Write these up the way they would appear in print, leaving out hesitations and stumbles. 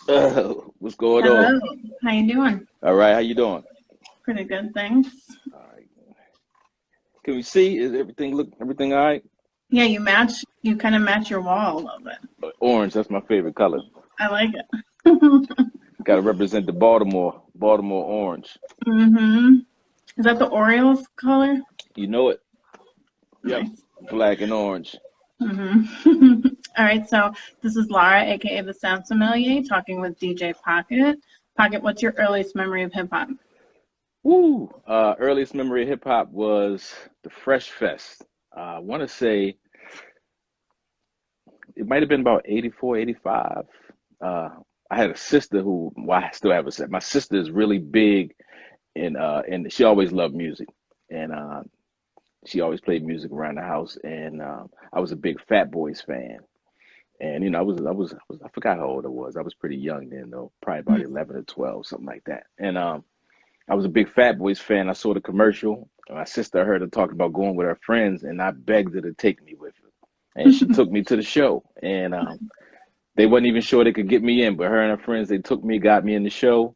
What's going on? Hello, how you doing? All right, how you doing? Pretty good, thanks. All right. Can we see? Is everything all right? Yeah, you kind of match your wall a little bit. Orange, that's my favorite color. I like it. Got to represent the Baltimore orange. Mm-hmm. Is that the Orioles color? You know it. Yep. Nice. Black and orange. Mm-hmm. All right, so this is Laura, aka the Sound Sommelier, talking with DJ Pocket. Pocket, what's your earliest memory of hip hop? Woo! Earliest memory of hip hop was the Fresh Fest. I want to say it might have been about 84, 85. Uh, I had a sister well, I still have a sister. My sister is really big and she always loved music. And she always played music around the house, and I was a big Fat Boys fan. And I forgot how old I was. I was pretty young then, though, probably about 11 or 12, something like that. And I was a big Fat Boys fan. I saw the commercial. My sister heard her talking about going with her friends, and I begged her to take me with her. And she took me to the show. And they wasn't even sure they could get me in, but her and her friends, they took me, got me in the show.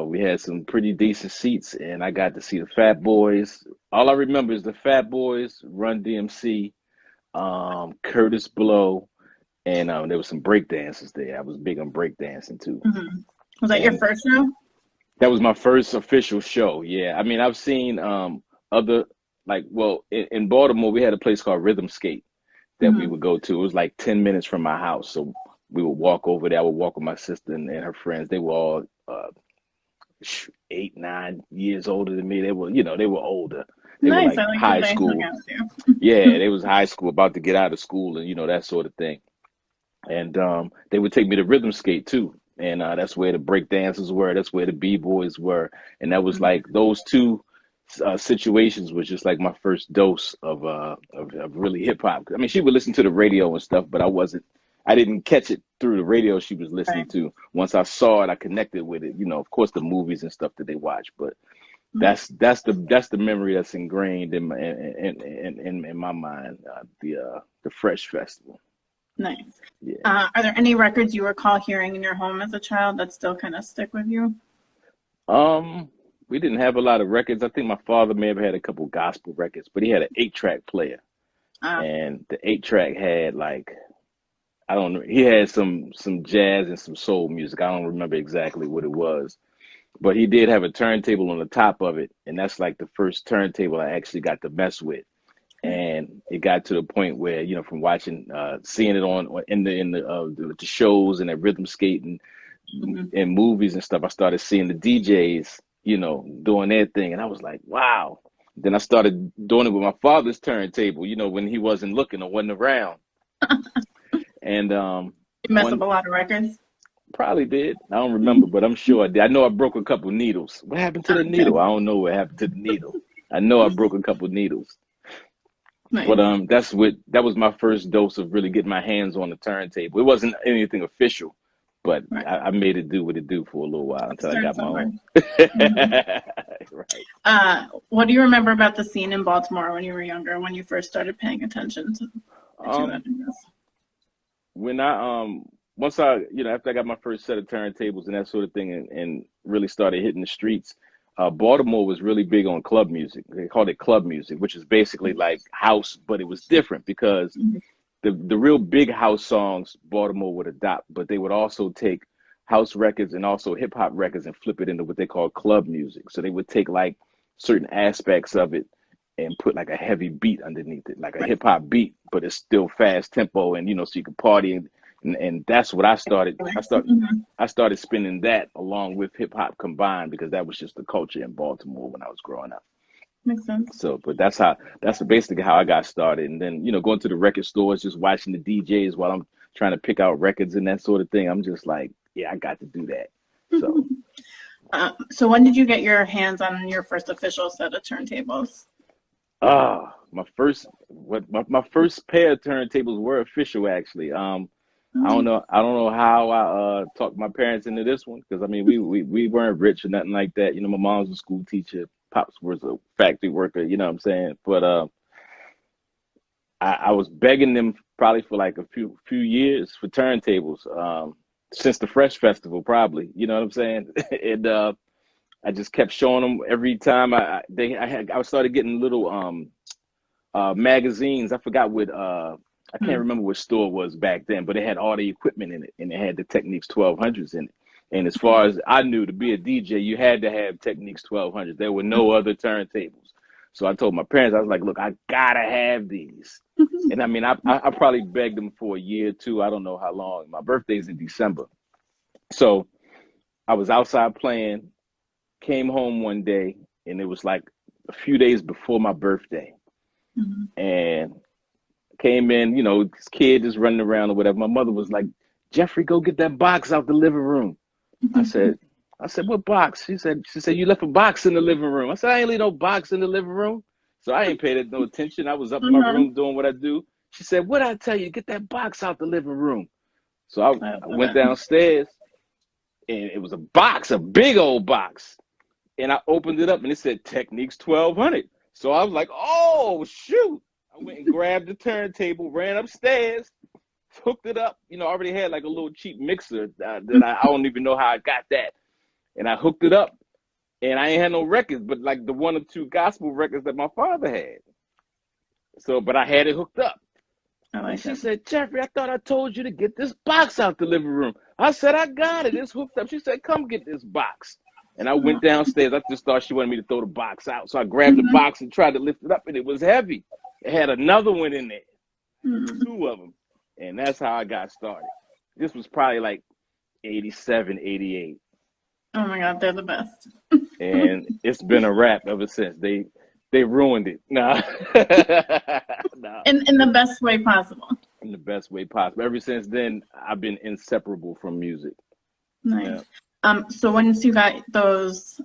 We had some pretty decent seats, and I got to see the Fat Boys. All I remember is the Fat Boys, Run DMC, Curtis Blow, and there was some break dancers there. I was big on break dancing too. Mm-hmm. Was that your And first show? that was my first official show. Yeah, I mean, I've seen other in Baltimore we had a place called Rhythm Skate that we Mm-hmm. would go to. It was like 10 minutes from my house, so we would walk over there. I would walk with my sister and her friends. They were all 8, 9 years older than me. They were older. They were Nice. like I like that high they hung school. out with you. Yeah, they was high school, about to get out of school, and that sort of thing. And they would take me to rhythm skate too, and that's where the break dancers were. That's where the b boys were, and that was like those two situations was just like my first dose of really hip hop. I mean, she would listen to the radio and stuff, but I didn't catch it through the radio she was listening Right. to. Once I saw it, I connected with it. Of course, the movies and stuff that they watch, but Nice. that's the memory that's ingrained in my mind. The Fresh Festival. Nice. Yeah. Are there any records you recall hearing in your home as a child that still kind of stick with you? Um, we didn't have a lot of records. I think my father may have had a couple gospel records, but he had an 8-track player, Uh, and the 8-track had like I don't know. He had some jazz and some soul music. I don't remember exactly what it was, but he did have a turntable on the top of it, and that's like the first turntable I actually got to mess with. And it got to the point where from watching, seeing it on in the shows and at rhythm skating mhm. in movies and stuff, I started seeing the DJs, doing their thing, and I was like, wow. Then I started doing it with my father's turntable, when he wasn't looking or wasn't around. And You mess up one a lot of records. probably did. I don't remember, but I'm sure I did. I know I broke a couple needles. What happened to the Okay, needle? I don't know what happened to the needle. I know I broke a couple needles. But nice. that was my first dose of really getting my hands on the turntable. It wasn't anything official, but Right. I made it do what it do for a little while until I Start got my somewhere. own. Mhm. Right. What do you remember about the scene in Baltimore when you were younger, when you first started paying attention to it, Um, I guess? when I once I after I got my first set of turntables and that sort of thing, and really started hitting the streets, Baltimore was really big on club music. They called it club music, which is basically like house, but it was different because Mhm. the real big house songs Baltimore would adopt, but they would also take house records and also hip hop records and flip it into what they call club music. So they would take like certain aspects of it and put like a heavy beat underneath it, like a Right. hip hop beat, but it's still fast tempo, and so you can party, and that's what I started. Mhm. I started spinning that along with hip hop combined because that was just the culture in Baltimore when I was growing up. Makes sense. So, but that's basically how I got started. And then, going to the record stores, just watching the DJs while I'm trying to pick out records and that sort of thing. I'm just like, yeah, I got to do that. So, So when did you get your hands on your first official set of turntables? my first pair of turntables were official actually. Oh, I don't know how I talked my parents into this one because I mean we weren't rich or nothing like that. My mom was a school teacher, pops was a factory worker. You know what I'm saying? But I was begging them probably for like a few years for turntables. since the Fresh Festival, probably. You know what I'm saying? And I just kept showing them every time I started getting little magazines. I forgot what I can't Mm. remember what store it was back then, but it had all the equipment in it, and it had the Techniques 1200s in it. And as far as I knew, to be a DJ, you had to have Techniques 1200s. There were no other turntables. So I told my parents, I was like, look, I gotta have these. And I mean, I probably begged them for a year or two. I don't know how long. My birthday's in December. So I was outside playing, came home one day, and it was like a few days before my birthday. Mhm. And came in, this kid is running around or whatever. My mother was like, Jeffrey, go get that box out the living room. I said, what box? She said, you left a box in the living room. I said, I ain't leave no box in the living room. So I ain't paid it no attention. I was up in my Mhm. room doing what I do. She said, what I tell you? Get that box out the living room. So I I love went it. downstairs and it was a box, a big old box. And I opened it up and it said Techniques 1200. So I was like, oh, shoot. I went and grabbed the turntable, ran upstairs, hooked it up. I already had like a little cheap mixer that I don't even know how I got that. And I hooked it up and I ain't had no records, but like the one or two gospel records that my father had. So, but I had it hooked up. I And like she it. said, Jeffrey, I thought I told you to get this box out the living room. I said, I got it. It's hooked up. She said, come get this box. And I went downstairs. I just thought she wanted me to throw the box out. So I grabbed the Mhm. box and tried to lift it up, and it was heavy. It had another one in there, Mhm. two of them. And that's how I got started. This was probably like 87, 88. Oh my God, they're the best. And it's been a wrap ever since. They ruined it. Nah. Nah. In the best way possible. In the best way possible. Ever since then, I've been inseparable from music. Nice. Yeah. So once you got those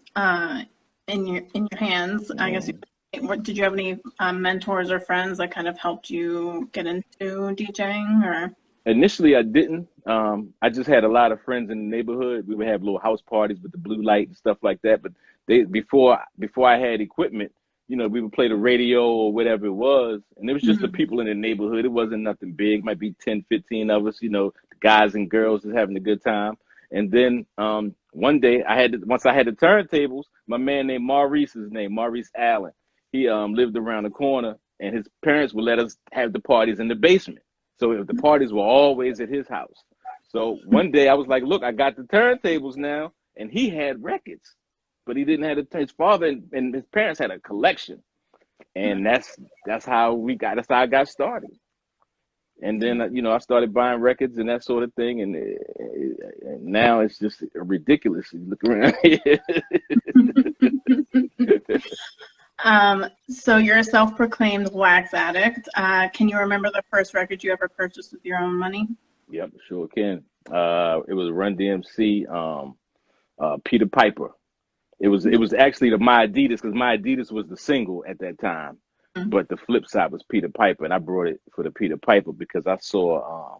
in your hands, I guess Mhm. did you have any mentors or friends that kind of helped you get into DJing or? Initially, I didn't. I just had a lot of friends in the neighborhood. We would have little house parties with the blue light and stuff like that. But they before I had equipment, we would play the radio or whatever it was, and it was just the Mhm. people in the neighborhood. It wasn't nothing big. Might be 10, 15 of us. The guys and girls just having a good time. And then one day, once I had the turntables, my man named Maurice Allen. He lived around the corner, and his parents would let us have the parties in the basement. So if the parties were always at his house. So one day I was like, look, I got the turntables now. And he had records, but he didn't have his father and his parents had a collection. And that's how I got started. And then, I started buying records and that sort of thing. And now it's just ridiculous. You look around here. So you're a self-proclaimed wax addict. Can you remember the first record you ever purchased with your own money? Yep, sure can. It was Run DMC, Peter Piper. It was actually the My Adidas because My Adidas was the single at that time, Mhm. but the flip side was Peter Piper, and I brought it for the Peter Piper because I saw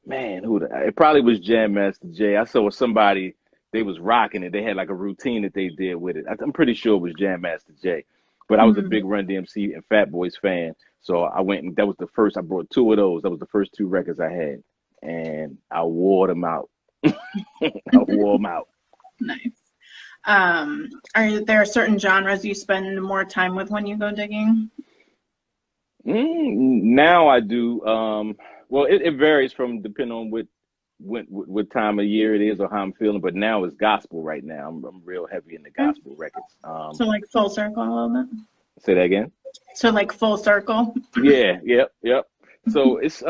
man it probably was Jam Master Jay. I saw somebody they was rocking it. They had like a routine that they did with it. I'm pretty sure it was Jam Master Jay, but I was a Mhm. big Run DMC and Fat Boys fan, so I went and that was the first. I brought two of those. That was the first two records I had, and I wore them out. I wore them out. Nice. Are there certain genres you spend more time with when you go digging? Now I do. Well, it varies from depending on what time of year it is or how I'm feeling. But now it's gospel right now. I'm real heavy in the Okay. gospel records. So like full circle a little bit. Say that again. So like full circle. Yeah, yep. So it's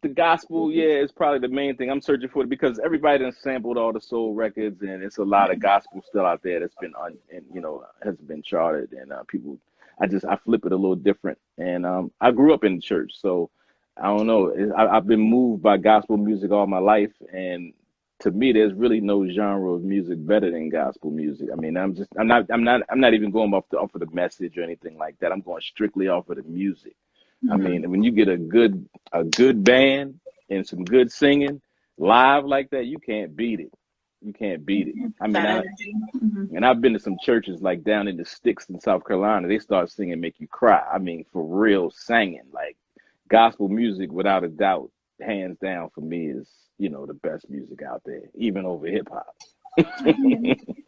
the gospel. Yeah, is probably the main thing I'm searching for because everybody done sampled all the soul records, and it's a lot of gospel still out there that's been and has been charted, and people. I flip it a little different, and I grew up in the church, so I don't know. I've been moved by gospel music all my life, and to me, there's really no genre of music better than gospel music. I mean, I'm not even going off of the message or anything like that. I'm going strictly off of the music. I Mhm. mean, when you get a good band and some good singing live like that, you can't beat it. You can't beat it. I mean, That energy. Mhm. I've been to some churches like down in the sticks in South Carolina. They start singing, make you cry. I mean, for real, singing like gospel music without a doubt. hands down for me is, the best music out there, even over hip hop.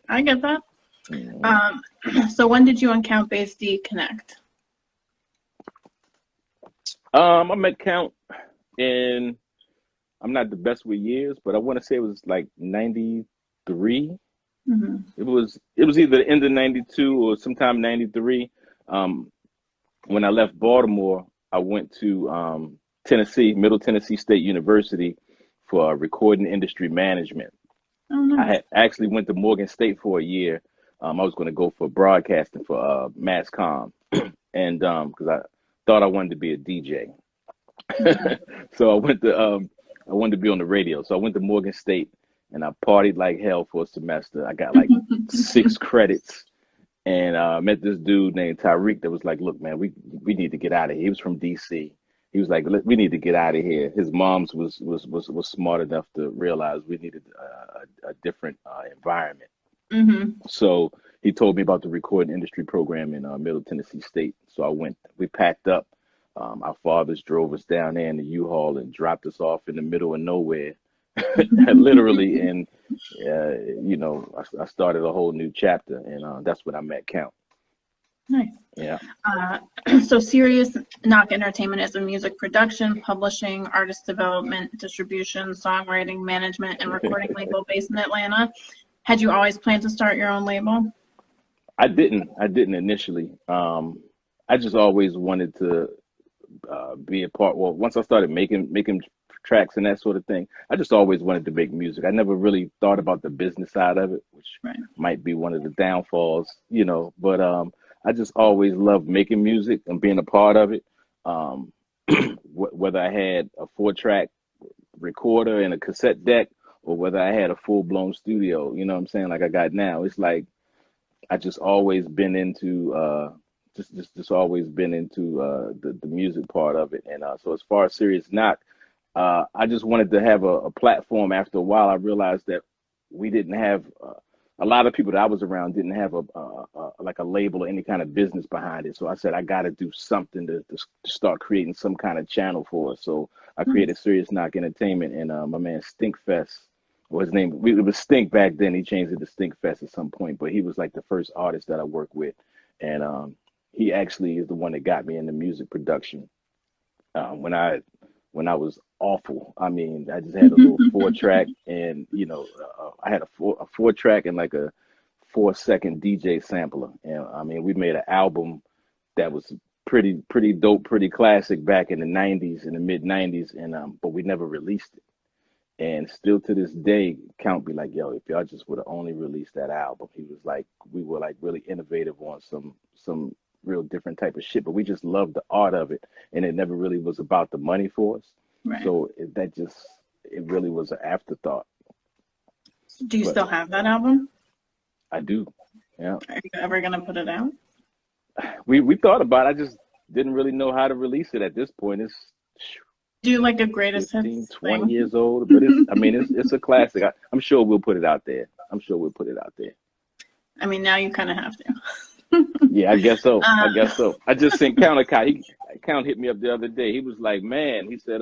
I get that. Mhm. So when did you and Count Basie connect? I met Count in, I'm not the best with years, but I want to say it was like 93. Hmm. It was either the end of 92 or sometime 93. Um, when I left Baltimore, I went to Tennessee, Middle Tennessee State University for recording industry management. Oh, I nice. had actually went to Morgan State for a year. I was going to go for broadcasting for Mass Comm, and because I thought I wanted to be a DJ. Okay. So I wanted to be on the radio. So I went to Morgan State and I partied like hell for a semester. I got like 6 credits and met this dude named Tyreek that was like, "Look, man, we need to get out of here." He was from DC. He was like, "We need to get out of here." His mom's was smart enough to realize we needed a different environment. Hmm. So he told me about the recording industry program in Middle Tennessee State. So I went. We packed up. Our fathers drove us down there in the U-Haul and dropped us off in the middle of nowhere, literally. And I started a whole new chapter, and that's when I met Count. Nice. Yeah. Uh, so Serious Knock Entertainment is a music production, publishing, artist development, distribution, songwriting, management, and recording label based in Atlanta. Had you always planned to start your own label? I didn't initially. I just always wanted to be a part. Well, once I started making tracks and that sort of thing, I just always wanted to make music. I never really thought about the business side of it, which Right. might be one of the downfalls. But I just always loved making music and being a part of it. Um, whether I had a 4-track recorder and a cassette deck, or whether I had a full blown studio, you know what I'm saying? Like I got now, it's like I just always been into just always been into the music part of it. And so as far as Serious Knock, I just wanted to have a platform. After a while, I realized that we didn't have a lot of people that I was around didn't have like a label or any kind of business behind it. So I said I got to do something to start creating some kind of channel for us. So I created Nice. Serious Knock Entertainment, and my man Stinkfest, or his name, it was Stink back then. He changed it to Stinkfest at some point, but he was like the first artist that I worked with, and he actually is the one that got me into music production. When I was awful. I mean, I just had a little 4-track, and I had a 4-track and like a 4-second DJ sampler, and I mean, we made an album that was pretty dope, pretty classic back in the '90s, in the mid '90s, and but we never released it. And still to this day, Count be like, "Yo, if y'all just would have only released that album," he was like, "We were like really innovative on some real different type of shit, but we just loved the art of it, and it never really was about the money for us. Right. So it really was an afterthought." Do you But still have that album? I do, yeah. Are you ever gonna put it out? We thought about it. I just didn't really know how to release it at this point. It's Do like a greatest 15, hits 20 thing? years old, but I mean, it's a classic. I'm sure we'll put it out there. I'm sure we'll put it out there. I mean, now you kind of have to. Yeah, I guess so. I Uh, guess so. I just seen Count. Count hit me up the other day. He was like, "Man," he said,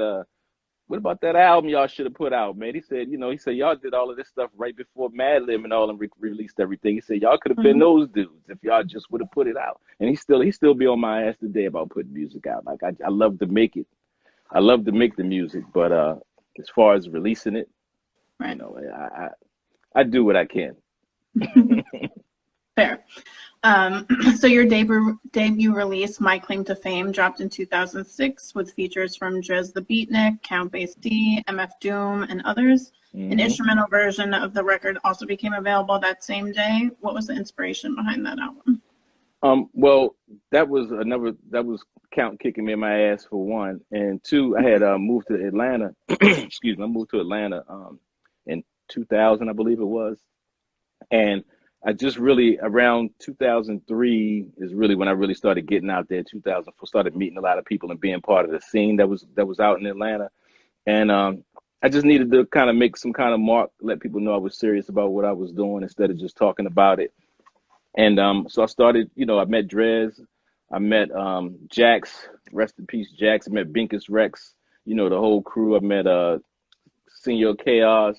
what about that album y'all should have put out, man?" He said, he said y'all did all of this stuff right before Madlib and all and released everything. He said y'all could have been mhm. those dudes if y'all just would have put it out. And he still be on my ass today about putting music out. Like I love to make it. I love to make the music, but as far as releasing it, Right. I do what I can. Fair. So your debut release, My Claim to Fame, dropped in 2006 with features from Drez the Beatnik, Count Basie, MF Doom, and others. An Hmm. instrumental version of the record also became available that same day. What was the inspiration behind that album? Well, that was Count kicking me in my ass for one, and two, I had moved to Atlanta. Excuse me, I moved to Atlanta in 2000, I believe it was, and I just really around 2003 is really when I really started getting out there. 2004, started meeting a lot of people and being part of the scene that was out in Atlanta, and I just needed to kind of make some kind of mark, let people know I was serious about what I was doing instead of just talking about it. And so I started, I met Drez, I met Jax, rest in peace, Jax. I met Binkus Rex, the whole crew. I met Senior Chaos,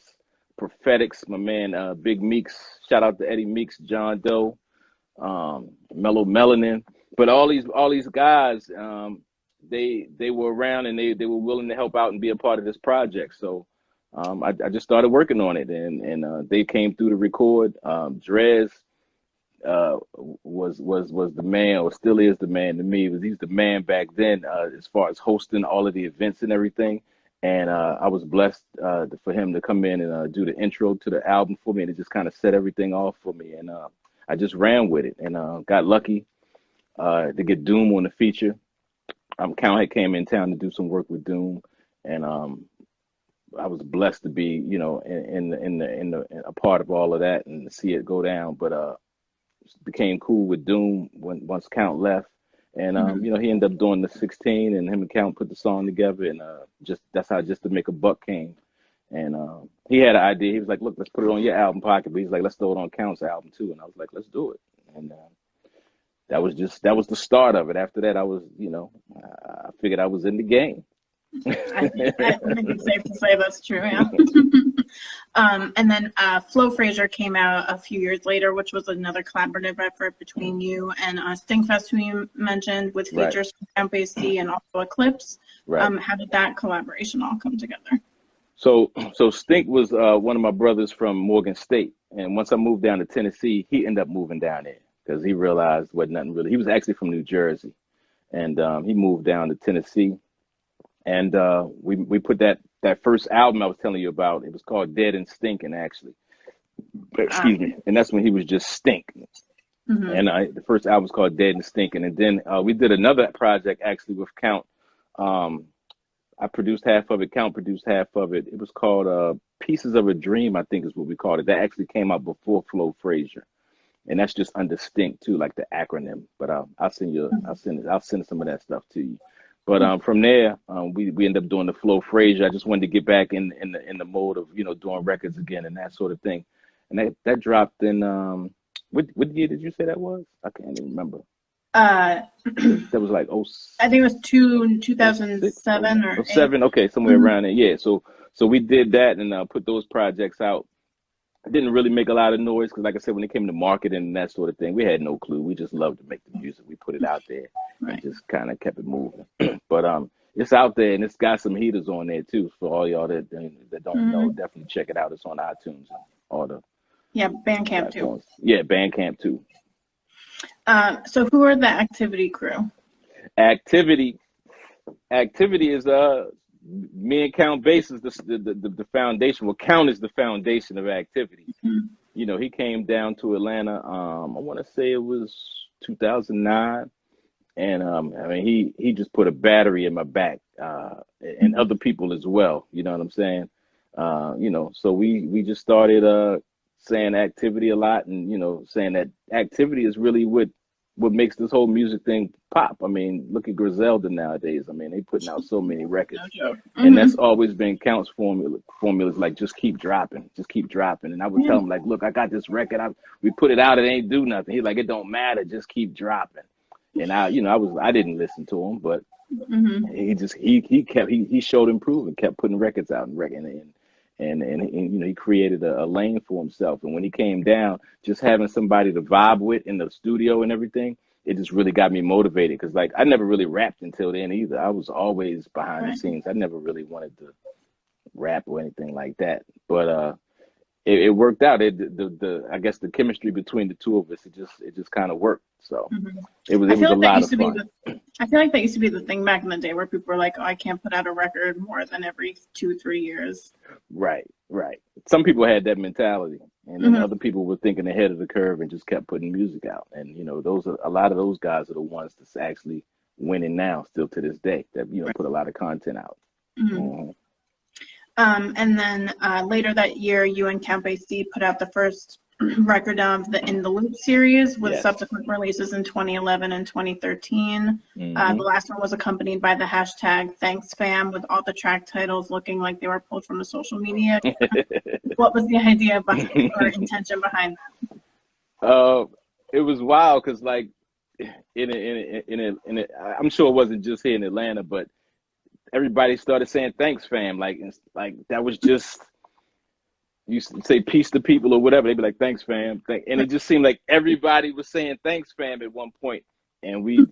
Prophetics, my man Big Meeks. Shout out to Eddie Meeks, John Doe, Mellow Melanin. But all these guys, they were around, and they were willing to help out and be a part of this project. So I just started working on it, and they came through to record. Drez was the man, or still is the man to me. He's the man back then, as far as hosting all of the events and everything. And I was blessed for him to come in and do the intro to the album for me, and it just kind of set everything off for me. And I just ran with it, and got lucky to get Doom on the feature. Count had came in town to do some work with Doom, and I was blessed to be, in a part of all of that and to see it go down. But became cool with Doom once Count left, and he ended up doing the 16, and him and Count put the song together, and just that's how Just to Make a Buck came. And he had an idea. He was like, "Look, let's put it on your album Pocket." But he's like, "Let's throw it on Count's album too." And I was like, "Let's do it." And that was the start of it. After that, I was, I figured I was in the game. I think it's safe to say that's true, yeah. And then Flo Frazier came out a few years later, which was another collaborative effort between you and Stinkfest, who you mentioned, with features from Count Basie and also Eclipse. Right. How did that collaboration all come together? So Stink was one of my brothers from Morgan State, and once I moved down to Tennessee, he ended up moving down there because he realized what nothing really. He was actually from New Jersey, and he moved down to Tennessee. And we put that first album I was telling you about. It was called Dead and Stinking, actually. Excuse me. And that's when he was just Stink. Mm-hmm. And the first album was called Dead and Stinking. And then we did another project actually with Count. I produced half of it. Count produced half of it. It was called Pieces of a Dream, I think is what we called it. That actually came out before Flo Frazier. And that's just under Stink too, like the acronym. But I'll send some of that stuff to you. But from there, we ended up doing the Flo Frazier. I just wanted to get back in the mode of doing records again and that sort of thing. And that dropped in what year did you say that was? I can't even remember. That was like I think it was 2007 or 07. Okay, somewhere around there. Yeah. So we did that and put those projects out. It didn't really make a lot of noise because, like I said, when it came to marketing and that sort of thing, we had no clue. We just loved to make the music. We put it out there and just kind of kept it moving. But it's out there and it's got some heaters on there too. For all y'all that don't know, definitely check it out. It's on iTunes and all the Bandcamp too. Yeah, Bandcamp too. So who are the Activity crew? Activity is me and Count Basie is the foundation. Well, Count is the foundation of Activity. Mm-hmm. He came down to Atlanta. I want to say it was 2009, and I mean he just put a battery in my back, and other people as well. You know what I'm saying? So we just started saying Activity a lot, and saying that Activity is really what makes this whole music thing pop. I mean, look at Griselda nowadays. I mean, they putting out so many records, and that's always been Count's formulas like just keep dropping. And I would tell him like, look, I got this record. We put it out, it ain't do nothing. He's like, it don't matter, just keep dropping. And I didn't listen to him, but he showed improvement, kept putting records out and he created a lane for himself. And when he came down, just having somebody to vibe with in the studio and everything, it just really got me motivated. Because like I never really rapped until then either. I was always behind the scenes. I never really wanted to rap or anything like that. But it worked out. I guess the chemistry between the two of us, it just kind of worked. So it was a lot of fun. I feel like that used to be the thing back in the day where people were like, oh, I can't put out a record more than every 2-3 years. Right. Some people had that mentality, and then other people were thinking ahead of the curve and just kept putting music out. And a lot of those guys are the ones that's actually winning now, still to this day. That put a lot of content out. And then later that year, you and Count Basie put out the first record of the In the Loop series with subsequent releases in 2011 and 2013. The last one was accompanied by the hashtag Thanks Fam, with all the track titles looking like they were pulled from the social media. What was the idea behind or intention behind that? It was wild because like I'm sure it wasn't just here in Atlanta, but everybody started saying thanks, fam. Like that was just you say peace to people or whatever. They'd be like, thanks, fam. And it just seemed like everybody was saying thanks, fam, at one point. And we,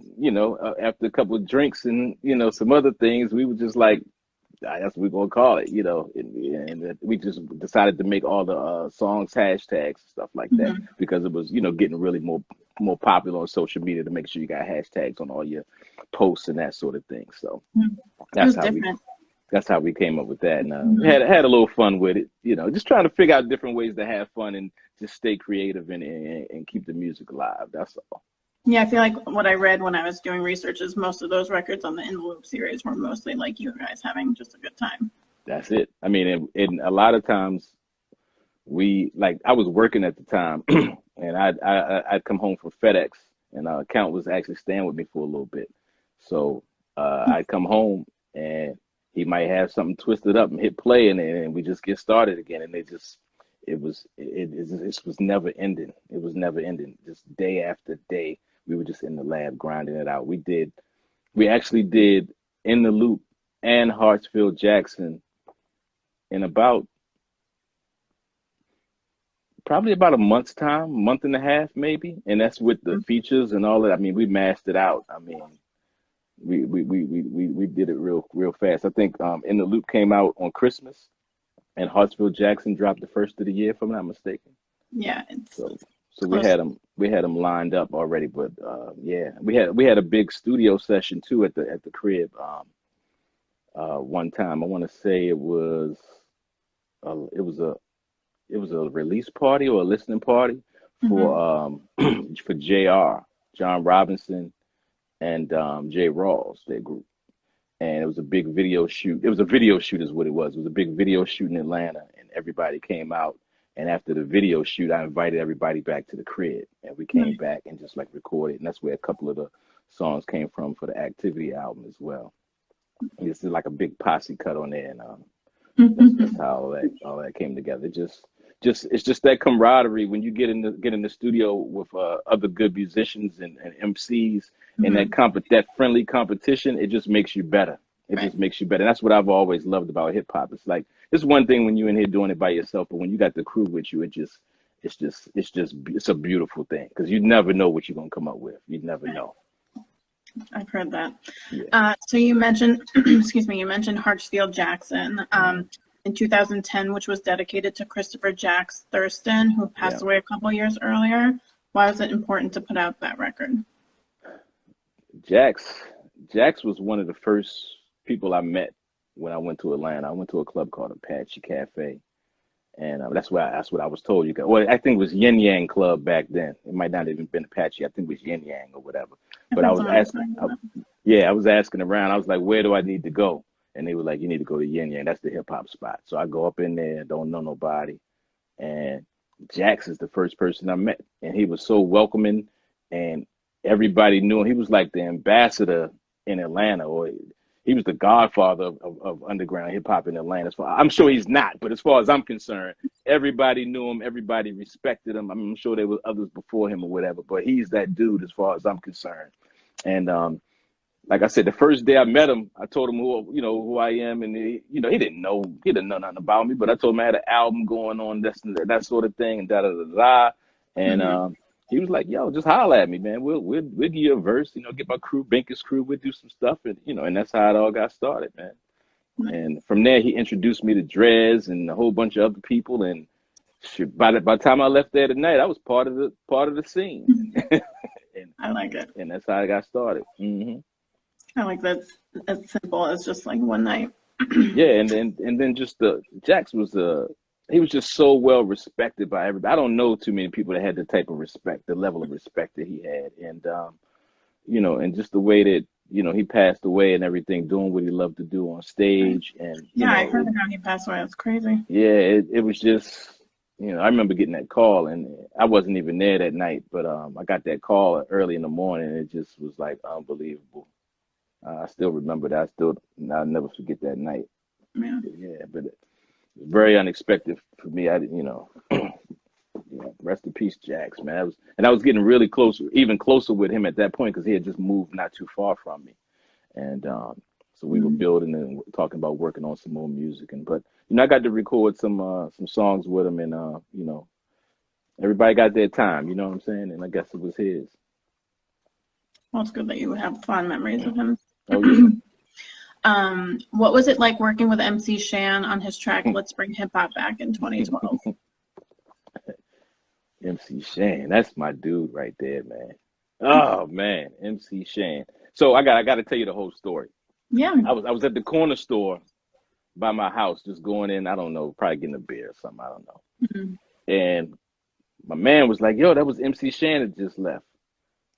after a couple of drinks and some other things, we were just like, that's what we're gonna call it, and we just decided to make all the songs hashtags and stuff like that Mhm. because it was, getting really more popular on social media to make sure you got hashtags on all your posts and that sort of thing. So Mhm. It that's was how we different. that's how we came up with that, and we Mhm. had a little fun with it, just trying to figure out different ways to have fun and just stay creative and keep the music alive. That's all. Yeah, I feel like what I read when I was doing research is most of those records on the In the Loop series were mostly like you guys having just a good time. That's it. I mean, and a lot of times I was working at the time and I'd come home from FedEx and our account was actually staying with me for a little bit. So I'd come home and he might have something twisted up and hit play and we just get started again. And it was never ending. It was never ending. Just day after day, we were just in the lab grinding it out. We actually did In the Loop and Hartsfield Jackson in probably about a month's time, month and a half maybe, and that's with the features and all that. I mean, we mashed it out. I mean, we did it real fast. I think In the Loop came out on Christmas, and Hartsfield Jackson dropped the first of the year, if I'm not mistaken. Yeah, it's So close. we had them lined up already. But yeah, we had a big studio session too at the crib. One time I want to say it was a release party or a listening party for Mhm. for JR, John Robinson, and Jay Rawls, their group. And it was a big video shoot. It was a video shoot, is what it was. It was a big video shoot in Atlanta, and everybody came out. And after the video shoot, I invited everybody back to the crib, and we came Nice. back and just like recorded. And that's where a couple of the songs came from for the Activity album as well. It's like a big posse cut on there, and that's how all that came together. Just it's just that camaraderie when you get in the studio with other good musicians and MCs and Mhm. that friendly competition. It just makes you better. It Right. just makes you better. And that's what I've always loved about hip hop. It's like it's one thing when you're in here doing it by yourself, but when you got the crew with you, it's a beautiful thing because you never know what you're gonna come up with. You never Right. know. I've heard that. Yeah. So you mentioned, excuse me, you mentioned Hartsfield Jackson Mhm. in 2010, which was dedicated to Christopher Jacks Thurston, who Yeah. passed away a couple years earlier. Why was it important to put out that record? Jax Jax was one of the first people I met when I went to Atlanta. I went to a club called Apache Cafe, and that's what I was told. You got well, I think it was Yin Yang Club back then. It might not have even been Apache. I think it was Yin Yang or whatever. I've But I heard was someone else asking, talking about that. yeah, I was asking around. I was like, where do I need to go? And they were like, you need to go to Yin Yang. That's the hip hop spot. So I go up in there, don't know nobody, and Jax is the first person I met, and he was so welcoming, and everybody knew him. He was like the ambassador in Atlanta, or he was the godfather of underground hip hop in Atlanta. So I'm sure he's not, but as far as I'm concerned, everybody knew him, everybody respected him. I'm sure there were others before him or whatever, but he's that dude as far as I'm concerned. And like I said, the first day I met him, I told him who I am, and he didn't know nothing about me, but I told him I had an album going on, that sort of thing, and da da da da, and Mhm. he was like, "Yo, just holler at me, man. We'll give you a verse, get my crew, Binkus crew, we'll do some stuff, and that's how it all got started, man. And from there, he introduced me to Drez and a whole bunch of other people, and shit, by the time I left there tonight, I was part of the scene, and I like it. and that's how I got started. I like that. As simple as just like one night. Yeah, and then just Jax was he was just so well respected by everybody. I don't know too many people that had the type of respect, the level of respect that he had, and and just the way that he passed away and everything, doing what he loved to do on Right. stage, and Yeah, I heard how he passed away. That's crazy. yeah, it was just I remember getting that call, and I wasn't even there that night, but I got that call early in the morning, and it just was like unbelievable. I still remember that. I'll never forget that night. Yeah. Yeah, but it was very unexpected for me. I didn't, rest in peace, Jax, man. I was getting really close, even closer with him at that point because he had just moved not too far from me, and So we were building and talking about working on some more music. And but I got to record some songs with him, and everybody got their time. You know what I'm saying? And I guess it was his. Well, it's good that you have fond memories of him. Oh yeah. What was it like working with MC Shan on his track "Let's Bring Hip Hop Back" in 2012? MC Shan, that's my dude right there, man. Oh man, MC Shan. So I got to tell you the whole story. Yeah. I was at the corner store by my house, just going in. I don't know, probably getting a beer or something. I don't know. And my man was like, "Yo, that was MC Shan that just left."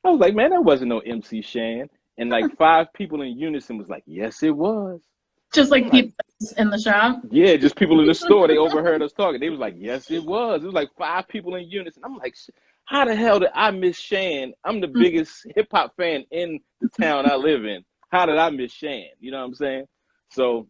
I was like, "Man, that wasn't no MC Shan." And like 5 people in unison was like, "Yes, it was." Just like people in the shop? Yeah, just people in the store. They overheard us talking. They was like, "Yes, it was." It was like 5 people in unison. I'm like, how the hell did I miss Shan? I'm the biggest hip hop fan in the town I live in. How did I miss Shan? You know what I'm saying? So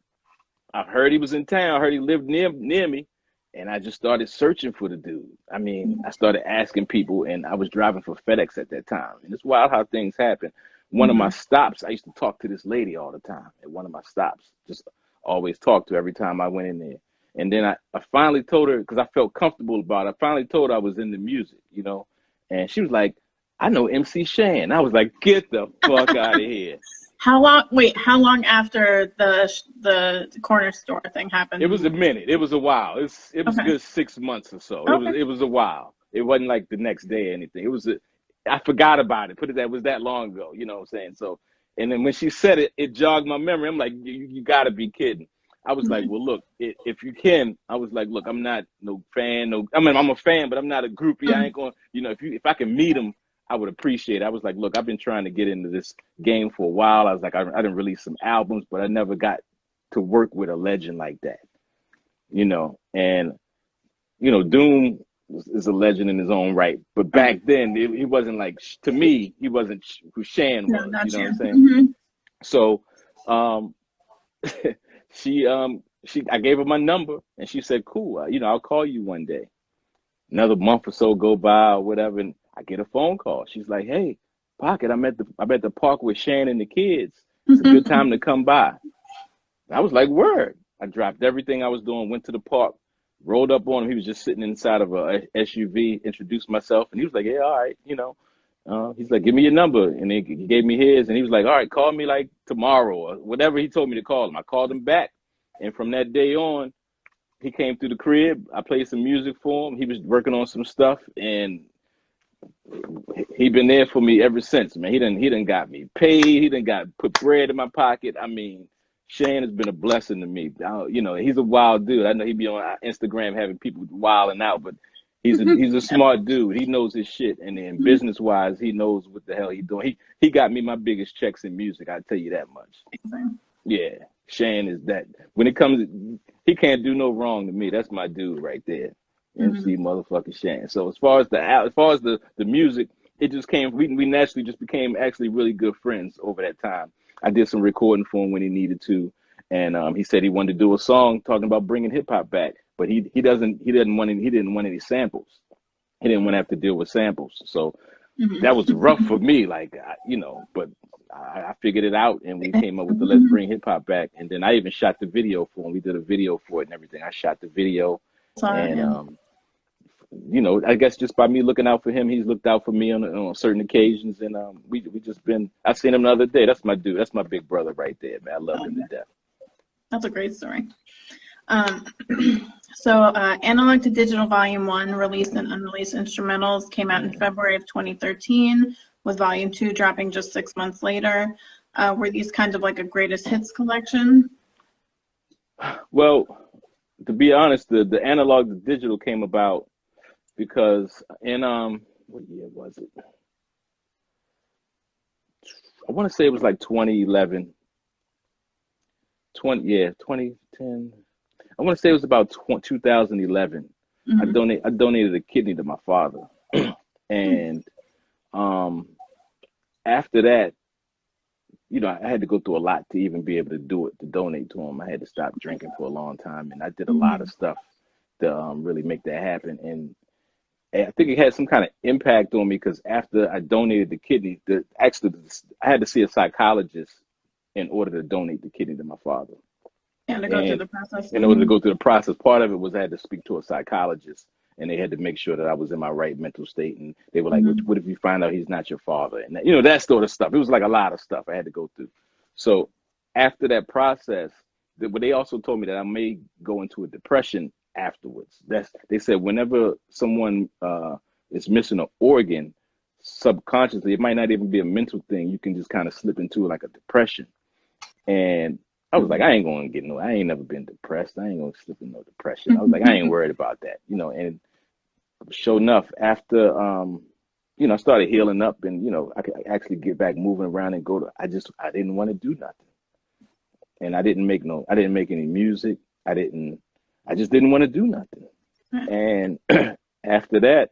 I heard he was in town. I heard he lived near me. And I just started searching for the dude. I mean, I started asking people, and I was driving for FedEx at that time. And it's wild how things happen. One of my stops, I used to talk to this lady all the time at one of my stops. Just always talk to her every time I went in there. And then I finally told her, because I felt comfortable about it, I finally told her I was into music, And she was like, "I know MC Shan." I was like, "Get the fuck out of here." How long after the corner store thing happened? It was a minute. It was a while. It was a good 6 months or so. Okay. It was a while. It wasn't like the next day or anything. I forgot about it. It was that long ago. You know what I'm saying? So, and then when she said it, it jogged my memory. I'm like, you got to be kidding. I was like, well, look, if you can, I was like, look, I'm not no fan. I mean, I'm a fan, but I'm not a groupie. I ain't going. If I can meet him, I would appreciate it. I was like, look, I've been trying to get into this game for a while. I was like, I didn't release some albums, but I never got to work with a legend like that, And Doom is a legend in his own right, but back then he wasn't like, to me, he wasn't who Shan was. No, You know what I'm saying? saying? So, I gave her my number, and she said, "Cool, I'll call you one day." Another month or so go by or whatever, and I get a phone call. She's like, "Hey, Pocket, I'm at the park with Shan and the kids. It's a good time to come by." I was like, "Word." I dropped everything I was doing, went to the park, rolled up on him. He was just sitting inside of a SUV, introduced myself, and he was like, "Yeah, all right, He's like, "Give me your number." And he gave me his, and he was like, "All right, call me like tomorrow," or whatever he told me to call him. I called him back. And from that day on, he came through the crib. I played some music for him. He was working on some stuff, and he been there for me ever since, man. He done got me paid. He done got put bread in my pocket. I mean, Shane has been a blessing to me. He's a wild dude. I know he be on Instagram having people wilding out, but he's a smart dude. He knows his shit, and then business wise, he knows what the hell he doing. He got me my biggest checks in music. I tell you that much. Yeah, Shane is that. When it comes, he can't do no wrong to me. That's my dude right there, MC motherfucking Shane. So as far as the music, it just came. We naturally just became actually really good friends over that time. I did some recording for him when he needed to, and he said he wanted to do a song talking about bringing hip hop back, but he didn't want any samples. He didn't want to have to deal with samples. So that was rough for me, but I figured it out, and we came up with the Let's Bring Hip Hop Back. And then I even shot the video for him. We did a video for it and everything. I shot the video. And, I guess just by me looking out for him, he's looked out for me on certain occasions. And we just been, I seen him the other day. That's my dude. That's my big brother right there, man. I love him to death. That's a great story. So Analog to Digital Volume 1, released and unreleased instrumentals, came out in February of 2013, with Volume 2 dropping just 6 months later. Were these kind of like a greatest hits collection? Well, to be honest, the Analog to Digital came about because in, what year was it? I want to say it was like 2011. 2010. I want to say it was about 2011. I donated a kidney to my father, and after that, I had to go through a lot to even be able to do it, to donate to him. I had to stop drinking for a long time, and I did a lot of stuff to really make that happen. And I think it had some kind of impact on me because after I donated the kidney, I had to see a psychologist in order to donate the kidney to my father. And to go through And the process. in order to go through the process, part of it was I had to speak to a psychologist, and they had to make sure that I was in my right mental state. And they were like, Mm-hmm. "What if you find out he's not your father?" And that, that sort of stuff. It was like a lot of stuff I had to go through. So after that process, but they also told me that I may go into a depression afterwards. They said whenever someone is missing an organ, subconsciously, it might not even be a mental thing. You can just kind of slip into like a depression. And I was like, I ain't never been depressed. I ain't gonna slip in no depression. I was like, I ain't worried about that, and sure enough, after, I started healing up and, I could actually get back moving around and I didn't want to do nothing. And I didn't make any music. I just didn't want to do nothing. And after that,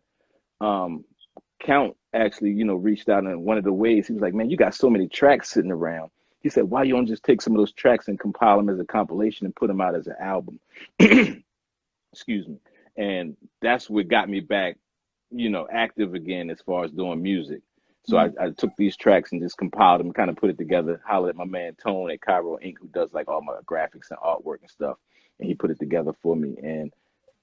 Count actually, reached out in one of the ways. He was like, "Man, you got so many tracks sitting around." He said, "Why you don't just take some of those tracks and compile them as a compilation and put them out as an album?" Excuse me. And that's what got me back, active again as far as doing music. So I took these tracks and just compiled them, kind of put it together, hollered at my man Tone at Cairo Inc., who does like all my graphics and artwork and stuff. And he put it together for me. And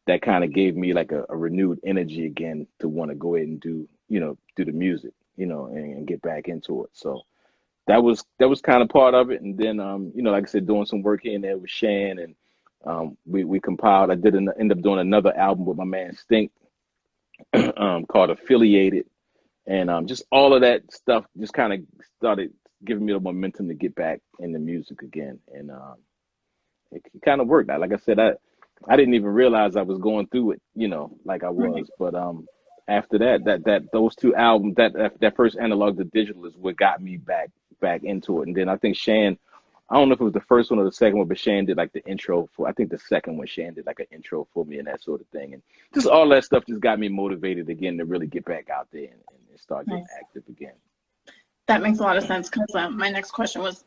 that kind of gave me like a renewed energy again to want to go ahead and do the music, and get back into it. So that was kind of part of it. And then, like I said, doing some work here and there with Shan, and we compiled. End up doing another album with my man Stink, called Affiliated, and just all of that stuff just kind of started giving me the momentum to get back into music again, and it kind of worked. Like I said, I didn't even realize I was going through it, like I was, but after that those two albums, that first Analog to Digital is what got me back into it. And then I think Shan, I don't know if it was the first one or the second one, but Shan did like the intro for, I think the second one, Shan did like an intro for me and that sort of thing. And just all that stuff just got me motivated again to really get back out there and start getting active again. That makes a lot of sense, because my next question was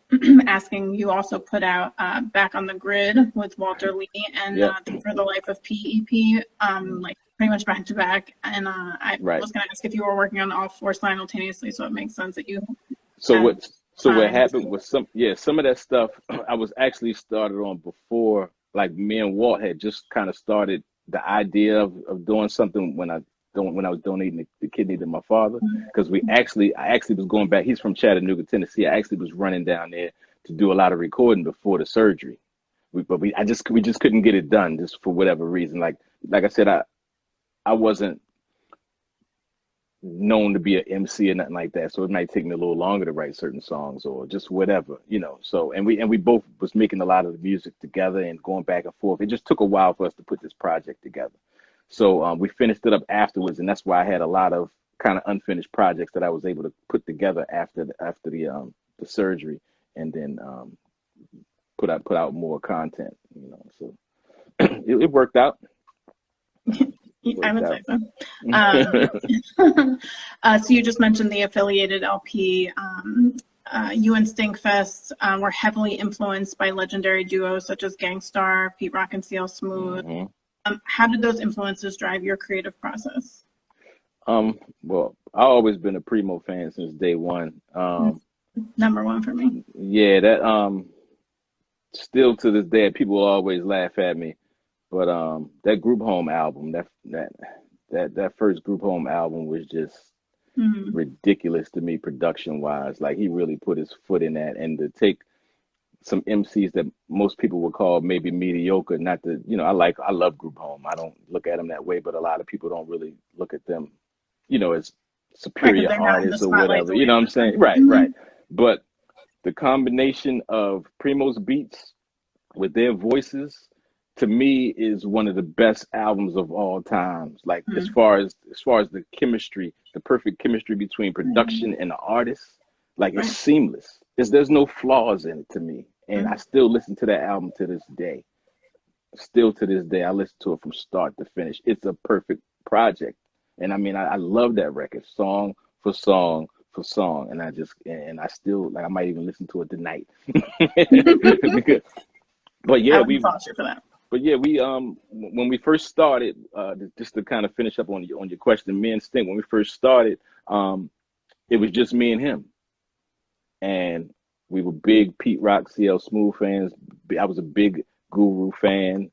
asking, you also put out Back on the Grid with Walter Lee and For the Life of PEP, like pretty much back to back. And I was going to ask if you were working on all four simultaneously, so it makes sense that you. So what happened was some of that stuff I was actually started on before, like me and Walt had just kind of started the idea of doing something when I was donating the kidney to my father, because I actually was going back. He's from Chattanooga, Tennessee. I actually was running down there to do a lot of recording before the surgery. We just couldn't get it done just for whatever reason. Like I said, I wasn't known to be an MC or nothing like that, so it might take me a little longer to write certain songs or just whatever, So and we both was making a lot of the music together and going back and forth. It just took a while for us to put this project together. So we finished it up afterwards, and that's why I had a lot of kind of unfinished projects that I was able to put together after the surgery, and then put out more content. So it worked out. I would say so. So you just mentioned the Affiliated LP. You and Stinkfest were heavily influenced by legendary duos such as Gangstar, Pete Rock and CL Smooth. Mm-hmm. How did those influences drive your creative process? Well, I've always been a Primo fan since day one. Number one for me. Yeah, that still to this day people always laugh at me. But that Group Home album, that first Group Home album was just ridiculous to me production wise. Like he really put his foot in that, and to take some MCs that most people would call maybe mediocre, not to, I love Group Home. I don't look at them that way, but a lot of people don't really look at them, as superior artists or whatever. You know what I'm saying? Right. But the combination of Primo's beats with their voices, to me, is one of the best albums of all times. Like as far as the chemistry, the perfect chemistry between production and the artist, like it's seamless. There's no flaws in it to me. And I still listen to that album to this day. Still to this day, I listen to it from start to finish. It's a perfect project. And I mean, I love that record, song for song for song. And I still, like, I might even listen to it tonight. But yeah, when we first started, just to kind of finish up on your question, me and Stink, when we first started, it was just me and him. And We were big Pete Rock, CL Smooth fans. I was a big Guru fan,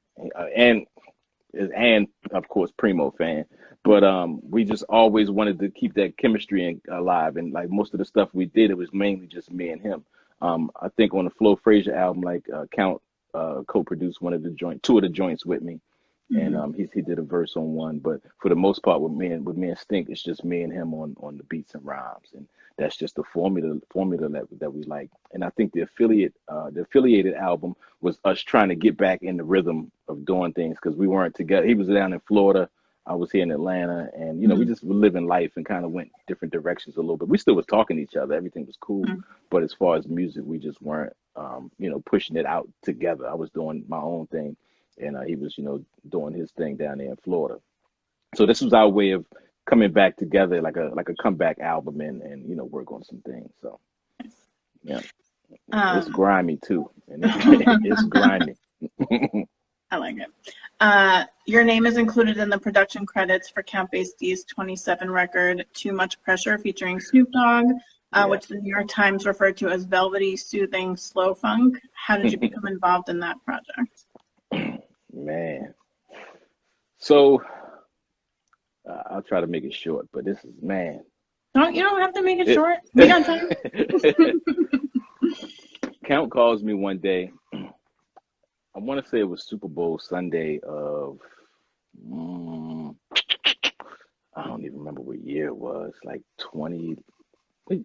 and of course Primo fan. But we just always wanted to keep that chemistry alive, and like most of the stuff we did, it was mainly just me and him. I think on the Flo Frazier album, like Count co-produced two of the joints with me, and Mhm. he did a verse on one. But for the most part, with me and Stink, it's just me and him on the beats and rhymes, and that's just the formula that we like. And I think the affiliated album was us trying to get back in the rhythm of doing things because we weren't together. He was down in Florida. I was here in Atlanta, and we Mhm. just were living life and kind of went different directions a little bit. We still was talking to each other. Everything was cool, Mhm. but as far as music, we just weren't, pushing it out together. I was doing my own thing, and he was, doing his thing down there in Florida. So this was our way of coming back together, like a comeback album, and work on some things. So yeah, it's Um, grimy too, and it's grimy. I like it. Your name is included in the production credits for Count Basie's 27 record, Too Much Pressure, featuring Snoop Dogg, Yeah, which the New York Times referred to as velvety, soothing, slow funk. How did you become involved in that project? man. So I'll try to make it short, but this is man. You don't have to make it It, short. We got time. Count calls me one day. I want to say it was Super Bowl Sunday of, mm, I don't even remember what year it was, like 20. Wait,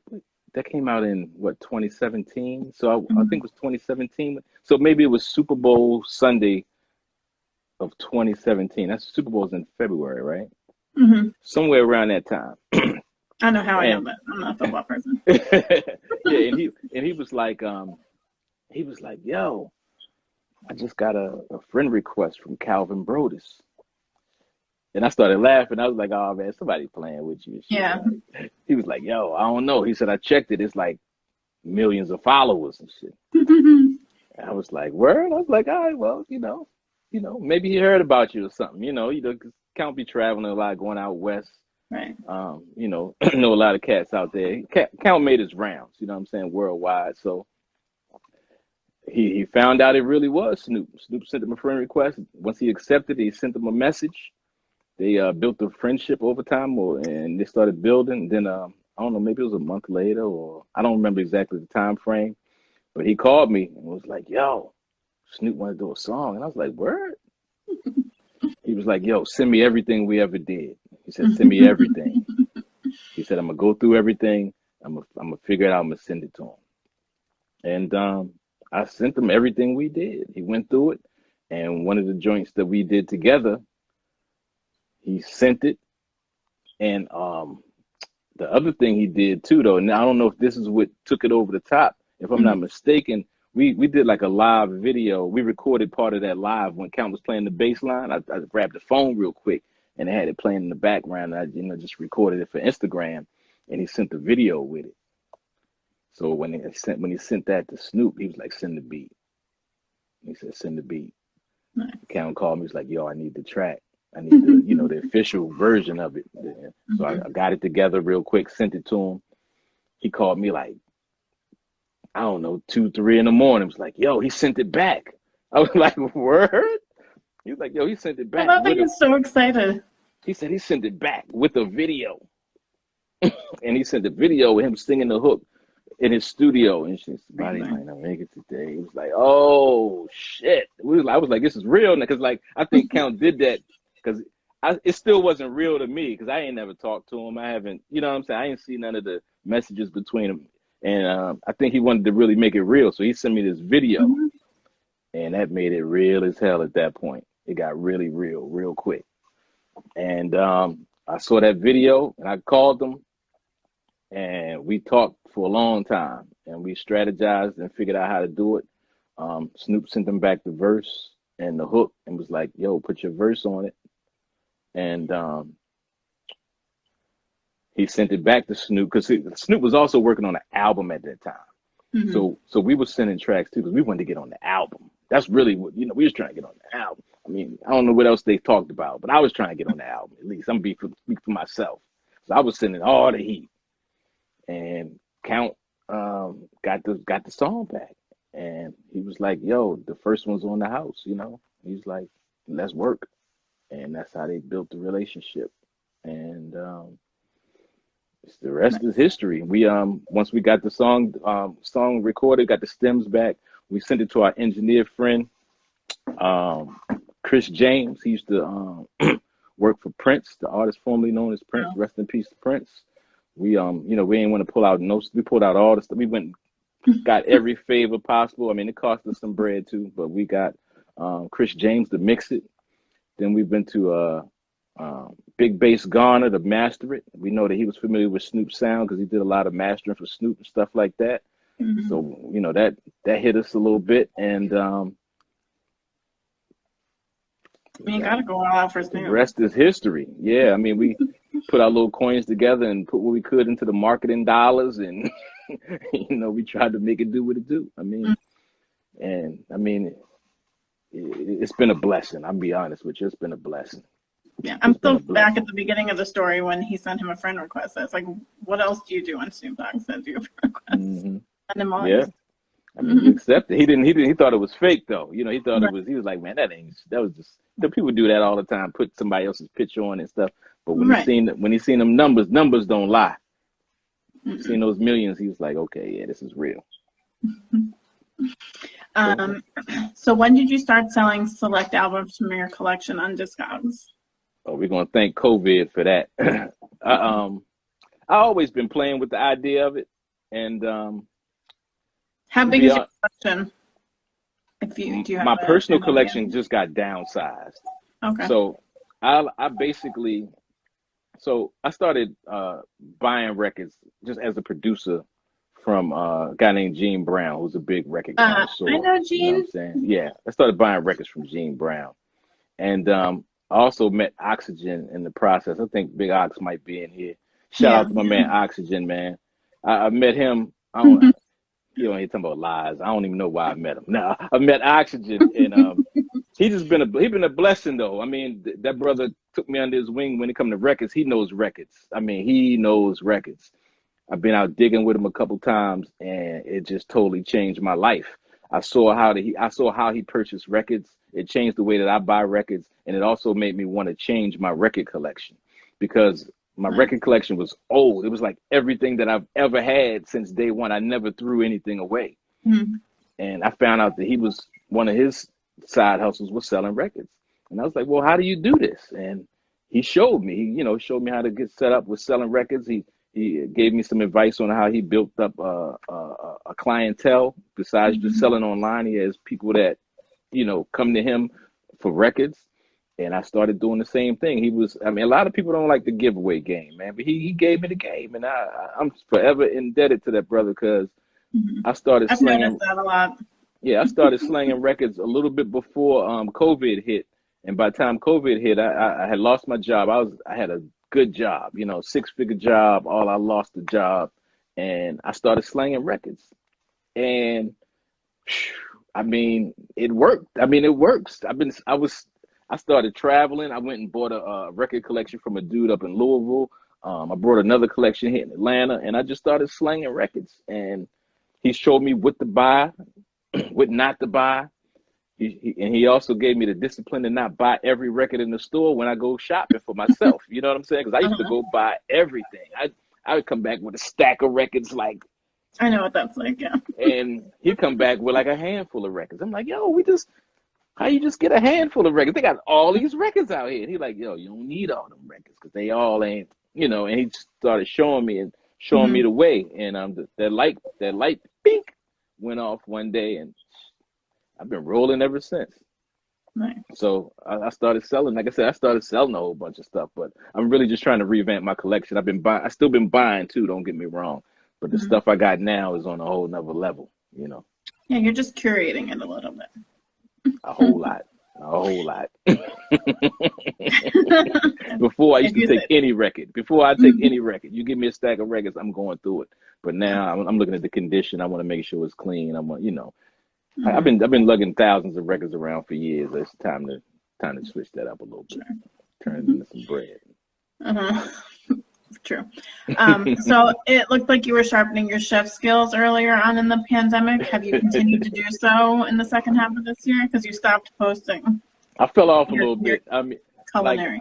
that came out in what 2017? So I think it was 2017. So maybe it was Super Bowl Sunday of 2017. That's Super Bowl's in February, right? Mm-hmm. Somewhere around that time. I know how I know And that. I'm not a football person. yeah, and he was like, yo, I just got a friend request from Calvin Brodus. And I started laughing. I was like, oh man, somebody playing with you and shit. Yeah. Right? He was like, yo, I don't know. He said, I checked it. It's like millions of followers and shit. And I was like, word? I was like, all right, well, maybe he heard about you or something. 'Cause Count be traveling a lot, going out west. Right. Know a lot of cats out there. Count made his rounds, you know what I'm saying, worldwide. So he found out it really was Snoop. Snoop sent him a friend request. Once he accepted it, he sent him a message. They built a friendship over time, and they started building. Then I don't know, maybe it was a month later, or I don't remember exactly the time frame. But he called me and was like, "Yo, Snoop want to do a song," and I was like, "Word." He was like, "Yo, send me everything we ever did." He said, "Send me everything." He said, "I'm gonna go through everything. I'm gonna figure it out. I'm gonna send it to him." And I sent him everything we did. He went through it, and one of the joints that we did together, he sent it. And the other thing he did too, though, and I don't know if this is what took it over the top. If I'm not Mhm. mistaken, we did like a live video. We recorded part of that live when Count was playing the bass line. I grabbed the phone real quick and I had it playing in the background. And I just recorded it for Instagram, and he sent the video with it. So when he sent that to Snoop, he was like, "Send the beat." He said, "Send the beat." Nice. Count called me. He was like, "Yo, I need the track. I need the official version of it." So I Mhm. got it together real quick, sent it to him. He called me like, I don't know, 2, 3 in the morning. Was like, "Yo, he sent it back." I was like, "Word?" He was like, "Yo, he sent it I back love that with a." you're so excited. He said he sent it back with a video, and he sent the video with him singing the hook in his studio. And she, somebody Amazing. might not make it today. He was like, "Oh shit!" I was like, "This is real," because like I think Count did that because it still wasn't real to me because I ain't never talked to him. I haven't, you know what I'm saying? I ain't seen none of the messages between them, and I think he wanted to really make it real, so he sent me this video, Mhm. and that made it real as hell. At that point, it got really real, real quick, and I saw that video, and I called him, and we talked for a long time, and we strategized and figured out how to do it. Snoop sent them back the verse and the hook, and was like, "Yo, put your verse on it," and he sent it back to Snoop because Snoop was also working on an album at that time. Mhm. So we were sending tracks too because we wanted to get on the album. That's really what we was trying to get on the album. I mean, I don't know what else they talked about, but I was trying to get on the album at least. I'm gonna speak for myself. So I was sending all the heat, and Count. got the song back, and he was like, "Yo, the first one's on the house," you know. He's like, "Let's work," and that's how they built the relationship. And the rest is Nice. history. We once we got the song recorded, got the stems back, we sent it to our engineer friend, um, Chris James. He used to work for Prince, the artist formerly known as Prince. Oh. Rest in peace to Prince. We we ain't want to pull out notes. We pulled out all the stuff. We went got every favor possible. I mean, it cost us some bread too, but we got Chris James to mix it. Then we went to Big Bass Garner to master it. We know that he was familiar with Snoop's sound because he did a lot of mastering for Snoop and stuff like that. Mhm. So that hit us a little bit, and I mean, you gotta go all out for the Snoop. rest is history. Yeah, I mean, we put our little coins together and put what we could into the marketing dollars, and we tried to make it do what it do. I mean, it's been a blessing. I'll be honest with you, it's been a blessing. Yeah, I'm It's been still a back at blessing. the beginning of the story when he sent him a friend request. I was like, what else do you do when Snoop Dogg sends you a friend request? Hmm. Send him all Yeah, these. I mean, he Mhm. accepted. He thought it was fake though. He thought it Right. was. He was like, man, that was just. The people do that all the time. Put somebody else's picture on and stuff. But Right. when he seen them numbers don't lie. Seen Mm-mm. those millions, he was like, okay, yeah, this is real. Go ahead. Um, so when did you start selling select albums from your collection on Discogs? Oh, we're gonna thank COVID for that. I always been playing with the idea of it, and How to big be is your honest, collection? If you do you have my personal an idea? collection just got downsized. Okay. So I basically I started buying records just as a producer from a guy named Gene Brown, who's a big record connoisseur. I know You know what I'm Gene. saying? Yeah, I started buying records from Gene Brown, and I also met Oxygen in the process. I think Big Ox might be in here. Shout Yeah. out to my man Oxygen, man. I met him. I don't. He don't hear talking about lies. I don't even know why I met him. No, I met Oxygen, and he been a blessing though. I mean, that brother took me under his wing when it come to records. He knows records. I mean, he knows records. I've been out digging with him a couple times, and it just totally changed my life. I saw how he purchased records. It changed the way that I buy records, and it also made me want to change my record collection because my Nice. record collection was old. It was like everything that I've ever had since day one. I never threw anything away, Mhm. and I found out that he was one of his side hustles was selling records, and I was like, well, how do you do this? And he showed me. Showed me how to get set up with selling records. He gave me some advice on how he built up a clientele besides just Mhm. selling online. He has people that come to him for records, and I started doing the same thing. I mean, a lot of people don't like the giveaway game, man, but he gave me the game, and I'm forever indebted to that brother because Mhm. I started I've noticed slinging. that a lot. Yeah, I started slinging records a little bit before COVID hit, and by the time COVID hit, I had lost my job. I had a good job, 6-figure job. All I lost the job, and I started slinging records, and I mean, it worked. I mean, it works. I started traveling. I went and bought a record collection from a dude up in Louisville. I brought another collection here in Atlanta, and I just started slinging records. And he showed me what to buy, what not to buy. And he also gave me the discipline to not buy every record in the store when I go shopping for myself. You know what I'm saying? Because I used to Uh-huh. go buy everything. I would come back with a stack of records, like, I know what that's like. Yeah. and he'd come back with like a handful of records. I'm like, yo, how you just get a handful of records? They got all these records out here. And he's like, yo, you don't need all them records because they all ain't, And he started showing me Mhm. the way. And that light, bink, went off one day, and I've been rolling ever since. Nice. So I started selling. Like I said, I started selling a whole bunch of stuff, but I'm really just trying to revamp my collection. I've been buying. I still been buying too. Don't get me wrong, but the Mhm. stuff I got now is on a whole nother level. Yeah, you're just curating it a little A whole bit. lot, a whole lot. Before I used If to you take say any record. Before I take so. any record, you give me a stack of records, I'm going through it. But now I'm looking at the condition. I want to make sure it's clean. I've Mhm. been lugging thousands of records around for years. It's time to switch that up a little bit. Sure. Turn it Mhm. into some bread. Uh-huh. True. So it looked like you were sharpening your chef skills earlier on in the pandemic. Have you continued to do so in the second half of this year? Because you stopped posting I fell off a little your bit. I mean, like culinary.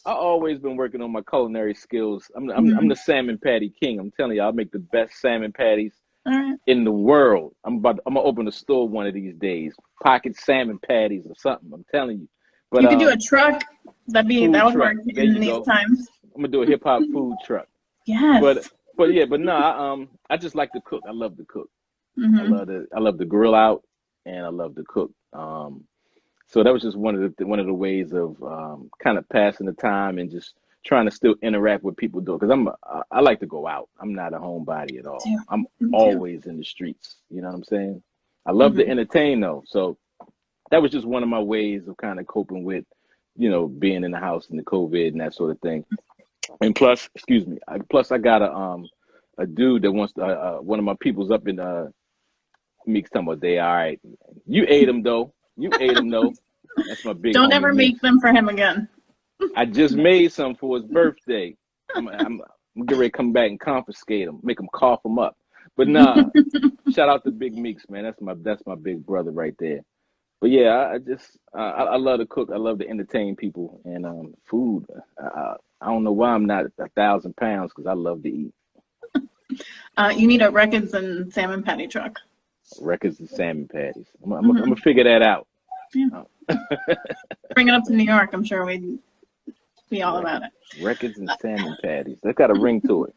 I always been working on my culinary skills. I'm Mhm. the salmon patty king. I'm telling you, I make the best salmon patties All right. in the world. I'm gonna open a store one of these days. Pocket salmon patties or something. I'm telling you. But You could do a truck. That food would work truck. There in you these go. times. I'm gonna do a hip hop food truck. But Yes. yeah, but no, I just like to cook. I love to cook. Hmm. I love to grill out and I love to cook. So that was just one of the ways of kind of passing the time and just trying to still interact with people do because I like to go out. I'm not a homebody at all. Too. I'm Me too. always in the streets. You know what I'm saying? I love to Hmm. entertain though. So that was just one of my ways of kind of coping with, being in the house and the COVID and that sort of thing. And plus, excuse me, I got a dude that wants to, one of my people's up in Meeks talking about they all right. You ate him though. You ate him though. That's my big Don't homie ever make Meeks. them for him again. I just made some for his birthday. I'm getting ready to come back and confiscate him, make him cough him up. But nah, shout out to Big Meeks, man. That's my big brother right there. But yeah, I just I love to cook. I love to entertain people and food. I don't know why I'm not 1,000 pounds because I love to eat. You need a records and salmon patty truck. Records and salmon patties. I'm Hmm. gonna figure that out. Yeah. Uh, Bring it up to New York. I'm sure we'd be all Records, about it. records and salmon patties. That got a ring to it.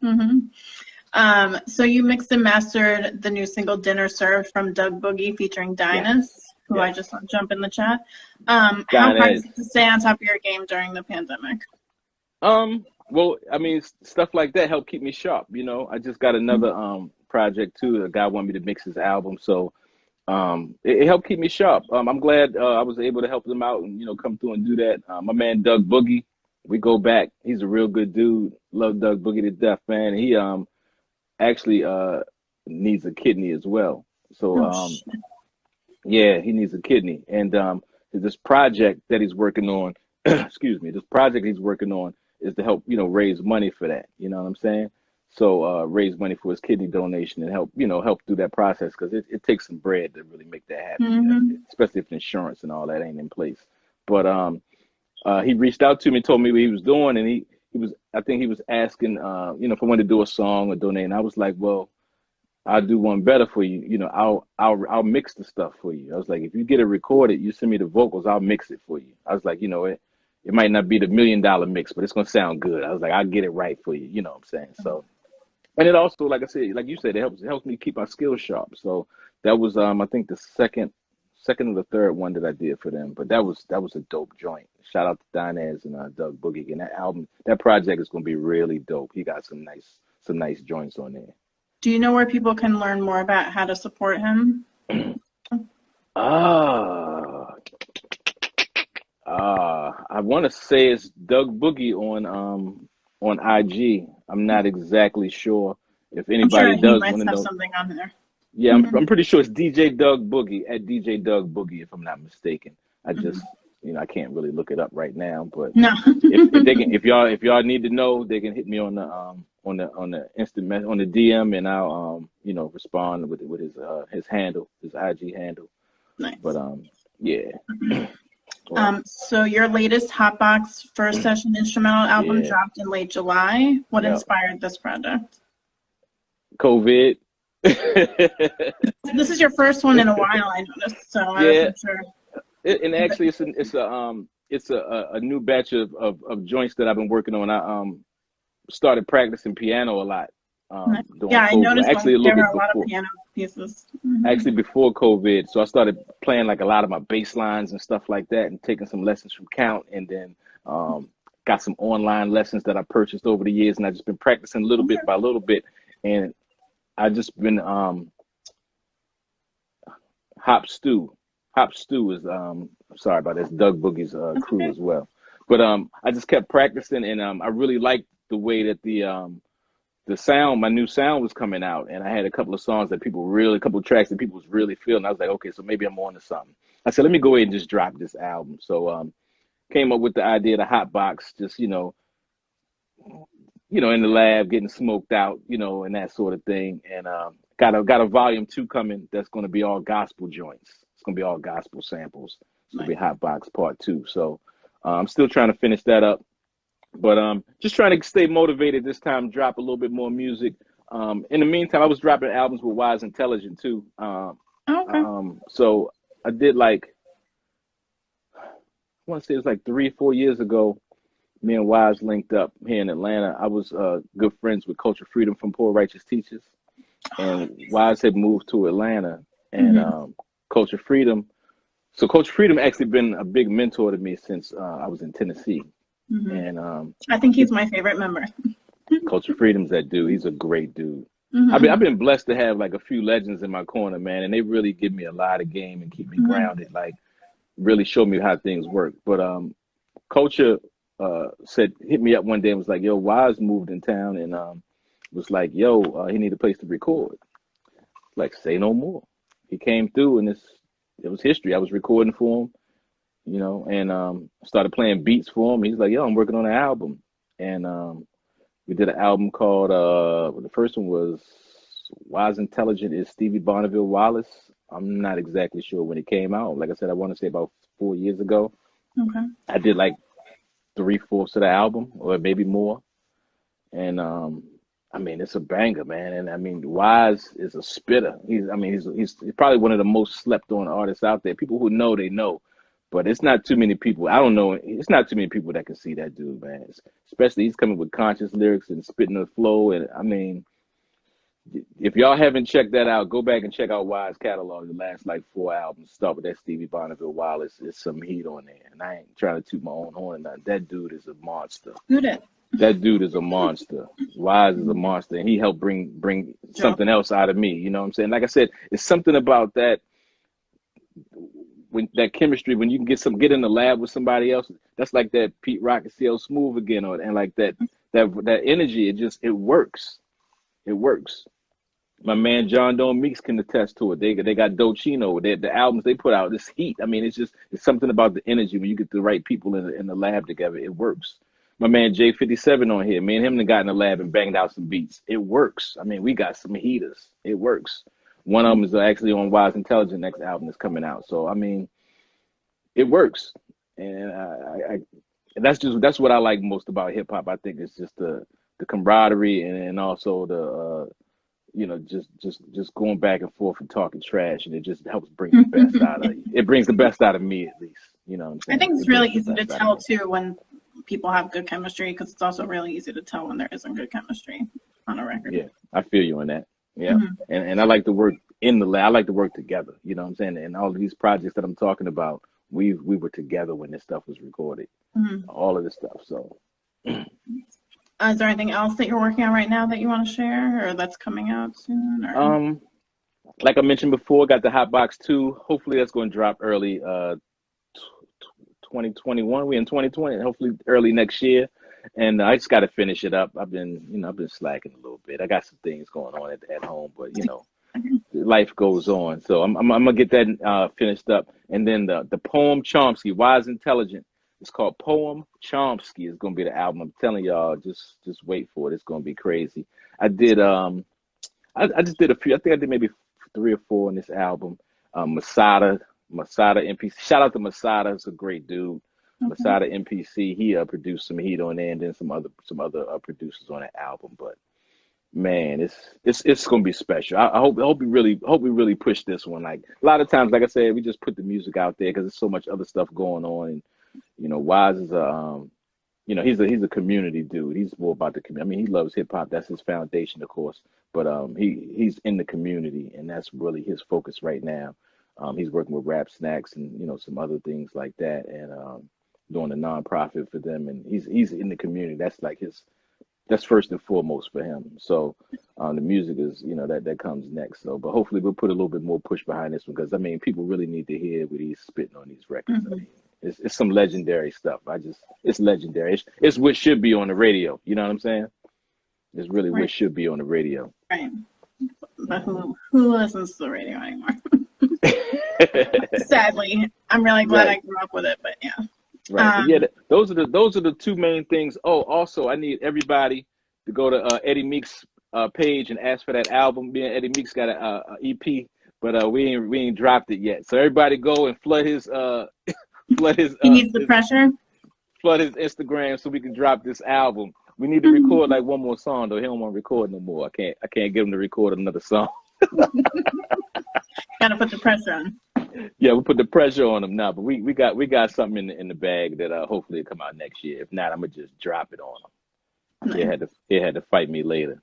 Hmm. So you mixed and mastered the new single "Dinner Served" from Doug Boogie featuring Yes, Dynas, who I yes. just saw jump in the chat. How hard is Dinette. it to stay on top of your game during the pandemic? Well, I mean, stuff like that help keep me sharp. I just got another project too. A guy wanted me to mix his album, so it helped keep me sharp. I'm glad I was able to help them out and come through and do that. My man Doug Boogie, we go back. He's a real good dude. Love Doug Boogie to death, man. He actually needs a kidney as well. So Oh, shit. yeah, he needs a kidney, and this project that he's working on, excuse me, this project he's working on is to help raise money for that. You know what I'm saying? So raise money for his kidney donation and help through that process because it takes some bread to really make that happen. Hmm. Especially if insurance and all that ain't in place. But he reached out to me, told me what he was doing, and he was I think he was asking if I wanted to do a song or donate, and I was like, well. I'll do one better for you. I'll mix the stuff for you. I was like, if you get it recorded, you send me the vocals, I'll mix it for you. I was like, it might not be the $1 million mix, but it's gonna sound good. I was like, I'll get it right for you. You know what I'm saying? So, and it also, like I said, like you said, it helps me keep my skills sharp. So that was I think the second or the third one that I did for them. But that was a dope joint. Shout out to Dinaz and Doug Boogie. And that project is gonna be really dope. He got some nice joints on there. Do you know where people can learn more about how to support him? Ah, I want to say it's Doug Boogie on IG. I'm not exactly sure if I'm sure anybody he does might want to have know. something on there. Yeah, I'm Hmm. I'm pretty sure it's DJ Doug Boogie at DJ Doug Boogie if I'm not mistaken. I just Hmm. I can't really look it up right now, but No. if they can if y'all need to know, they can hit me on the on the DM and I'll respond with his handle, his IG handle. But Nice. yeah. Well, So your latest Hotbox first session instrumental album yeah. dropped in late July. What Yeah. inspired this project? COVID. This is your first one in a while, I noticed, so I Yeah, wasn't sure. and actually it's a new batch of joints that I've been working on. I started practicing piano a lot during Yeah, I COVID. Well, noticed actually a little there were bit a lot of before. piano pieces. Hmm. Actually before COVID. So I started playing like a lot of my bass lines and stuff like that and taking some lessons from Count and then got some online lessons that I purchased over the years and I just been practicing little bit by little bit and I just been Hop Stew. Hop Stew is sorry about this, Doug Boogie's That's crew okay. as well. But I just kept practicing and I really liked the way that the sound, my new sound was coming out, and I had a couple of songs that a couple of tracks that people was really feeling. I was like, okay, so maybe I'm on to something. I said, let me go ahead and just drop this album. So came up with the idea of the hot box, just in the lab getting smoked out, and that sort of thing. And got a volume 2 coming that's going to be all gospel joints. It's going to be all gospel samples. It's going to be Hot Box Part 2. So I'm still trying to finish that up, but just trying to stay motivated this time. Drop a little bit more music. In the meantime, I was dropping albums with Wise Intelligent too. Okay. So I did like, I want to say it was like 3-4 years ago. Me and Wise linked up here in Atlanta. I was good friends with Culture Freedom from Poor Righteous Teachers, and Wise had moved to Atlanta, and Culture Freedom. So Culture Freedom actually been a big mentor to me since I was in Tennessee, and I think he's my favorite member. Culture Freedom's that dude. He's a great dude. I've been blessed to have like a few legends in my corner, man, and they really give me a lot of game and keep me grounded. Like really show me how things work. But Culture hit me up one day and was like, "Yo, Wise moved in town," and was like, "Yo, he need a place to record." Like, say no more. He came through, and it was history. I was recording for him, and started playing beats for him. He's like, "Yo, I'm working on an album," and we did an album called the first one was Wise Intelligent is Stevie Bonneville Wallace. I'm not exactly sure when it came out. Like I said, I want to say about 4 years ago. Okay. I did like 3/4 of the album, or maybe more. And I mean, it's a banger, man. And I mean, Wise is a spitter. He's probably one of the most slept on artists out there. People who know, they know. But it's not too many people. I don't know. It's not too many people that can see that dude, man. Especially he's coming with conscious lyrics and spitting the flow. And I mean, if y'all haven't checked that out, go back and check out Wise catalog. The last like 4 albums. Start with that Stevie Bonneville Wallace. There's some heat on there. And I ain't trying to toot my own horn. That dude is a monster. Who did? That dude is a monster. Wise is a monster, and he helped bring something else out of me. You know what I'm saying? Like I said, it's something about that when that chemistry, when you can get in the lab with somebody else. That's like that Pete Rock and CL Smooth again, and like that energy. It works. It works. My man John Don Meeks can attest to it. They got Docino. The albums they put out, this heat. I mean, it's something about the energy when you get the right people in the lab together. It works. My man J57 on here. Me and him got in the lab and banged out some beats. It works. I mean, we got some heaters. It works. One of them is actually on Wise Intelligent next album that's coming out. So I mean, it works, and that's what I like most about hip hop. I think it's just the camaraderie and also the just going back and forth and talking trash, and it just helps bring the best out of you. It brings the best out of me, at least. You know what I'm saying? I think it's really easy to tell too when people have good chemistry, because it's also really easy to tell when there isn't good chemistry on a record. Yeah, I feel you on that. Yeah, and I like to work in the lab. I like to work together. You know what I'm saying? And all of these projects that I'm talking about, we were together when this stuff was recorded. All of this stuff. So, is there anything else that you're working on right now that you want to share, or that's coming out soon? Or? Like I mentioned before, got the Hot Box 2. Hopefully that's going to drop early 2021. We're in 2020, hopefully early next year. And I just got to finish it up. I've been slacking a little bit. I got some things going on at home, but life goes on. So I'm gonna get that finished up. And then the Poem Chomsky, Wise Intelligent. It's called Poem Chomsky. Is gonna be the album. I'm telling y'all, just wait for it. It's gonna be crazy. I did I just did a few. I think I did maybe 3 or 4 on this album. Masada MPC. Shout out to Masada. It's a great dude. Masada MPC. He produced some heat on there, and then some other producers on that album. But man, it's gonna be special. I hope we really push this one. Like a lot of times, like I said, we just put the music out there because there's so much other stuff going on. And Wise is he's a community dude. He's more about the community. I mean, he loves hip hop. That's his foundation, of course. But he's in the community, and that's really his focus right now. He's working with Rap Snacks and some other things like that, and doing a nonprofit for them. And he's in the community. That's first and foremost for him. So the music is that comes next. So, but hopefully we'll put a little bit more push behind this one, because I mean people really need to hear what he's spitting on these records. I mean, it's some legendary stuff. It's legendary. It's what should be on the radio. You know what I'm saying? It's really what should be on the radio. Right. But who listens to the radio anymore? Sadly, I'm really glad I grew up with it. But yeah. Right. Yeah. Those are the 2 main things. Oh, also I need everybody to go to Eddie Meeks' page and ask for that album. Me and Eddie Meeks got a EP, but we ain't dropped it yet. So everybody go and flood his flood his He needs the pressure. flood his Instagram so we can drop this album. We need to record like one more song though. He don't want to record no more. I can't get him to record another song. Gotta put the pressure on. Yeah, we put the pressure on him now, but we got something in the bag that hopefully will come out next year. If not, I'm gonna just drop it on him. Nice. It had to fight me later.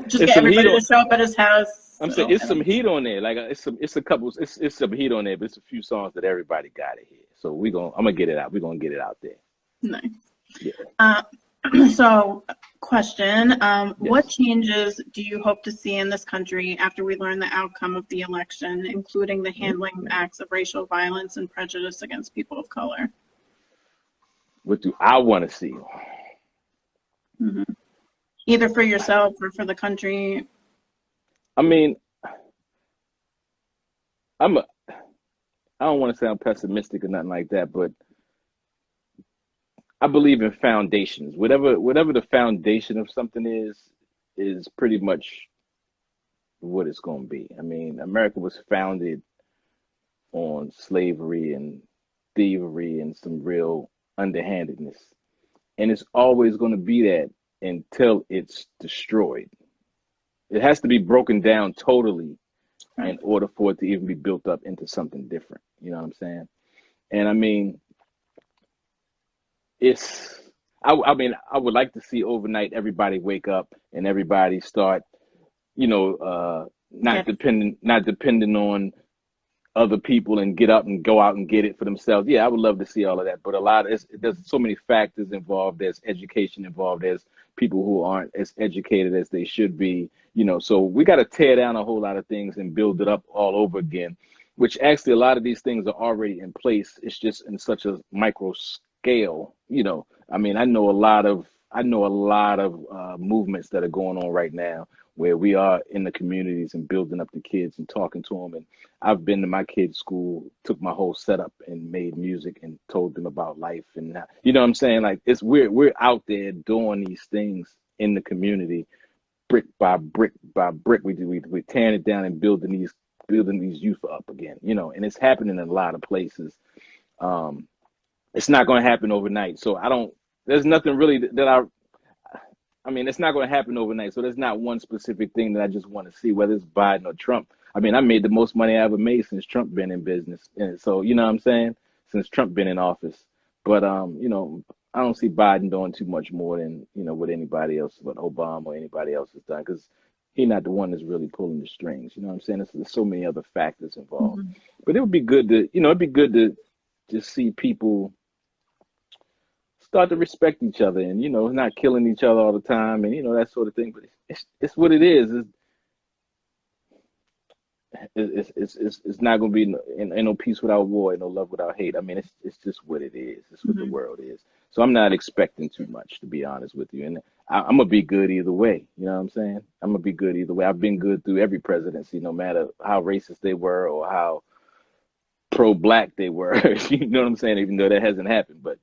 Just get everybody to show up at his house. I'm saying it's some heat on there. Like it's some heat on there, but it's a few songs that everybody got to hear. So I'm gonna get it out. We're gonna get it out there. Nice. Yeah. So, question, Yes. what changes do you hope to see in this country after we learn the outcome of the election, including the handling of acts of racial violence and prejudice against people of color? What do I want to see? Mm-hmm. Either for yourself or for the country. I mean, I don't want to sound pessimistic or nothing like that, but I believe in foundations. Whatever the foundation of something is pretty much what it's going to be. I mean, America was founded on slavery and thievery and some real underhandedness. And it's always going to be that until it's destroyed. It has to be broken down totally in order for it to even be built up into something different. You know what I'm saying? And I mean, I mean, I would like to see overnight everybody wake up and everybody start, not depending on other people and get up and go out and get it for themselves. Yeah, I would love to see all of that, but there's so many factors involved. There's education involved. There's people who aren't as educated as they should be, so we got to tear down a whole lot of things and build it up all over again, which actually a lot of these things are already in place. It's just in such a micro scale, I mean, I know a lot of movements that are going on right now where we are in the communities and building up the kids and talking to them. And I've been to my kids' school, took my whole setup and made music and told them about life. And you know what I'm saying? Like we're out there doing these things in the community, brick by brick by brick. We're tearing it down and building these youth up again, and it's happening in a lot of places. It's not going to happen overnight. So there's nothing really that I mean, it's not going to happen overnight. So there's not one specific thing that I just want to see, whether it's Biden or Trump. I mean, I made the most money I ever made since Trump been in business. And so, you know what I'm saying? Since Trump been in office. But, I don't see Biden doing too much more than, what anybody else, what Obama or anybody else has done, because he's not the one that's really pulling the strings. You know what I'm saying? There's so many other factors involved. Mm-hmm. But it would be good to, just see people start to respect each other and, not killing each other all the time and, that sort of thing. But it's what it is. It's not going to be ain't no peace without war, ain't no love without hate. I mean, it's just what it is. It's what the world is. So I'm not expecting too much, to be honest with you. And I'm going to be good either way. You know what I'm saying? I'm going to be good either way. I've been good through every presidency, no matter how racist they were or how pro-black they were. You know what I'm saying? Even though that hasn't happened. But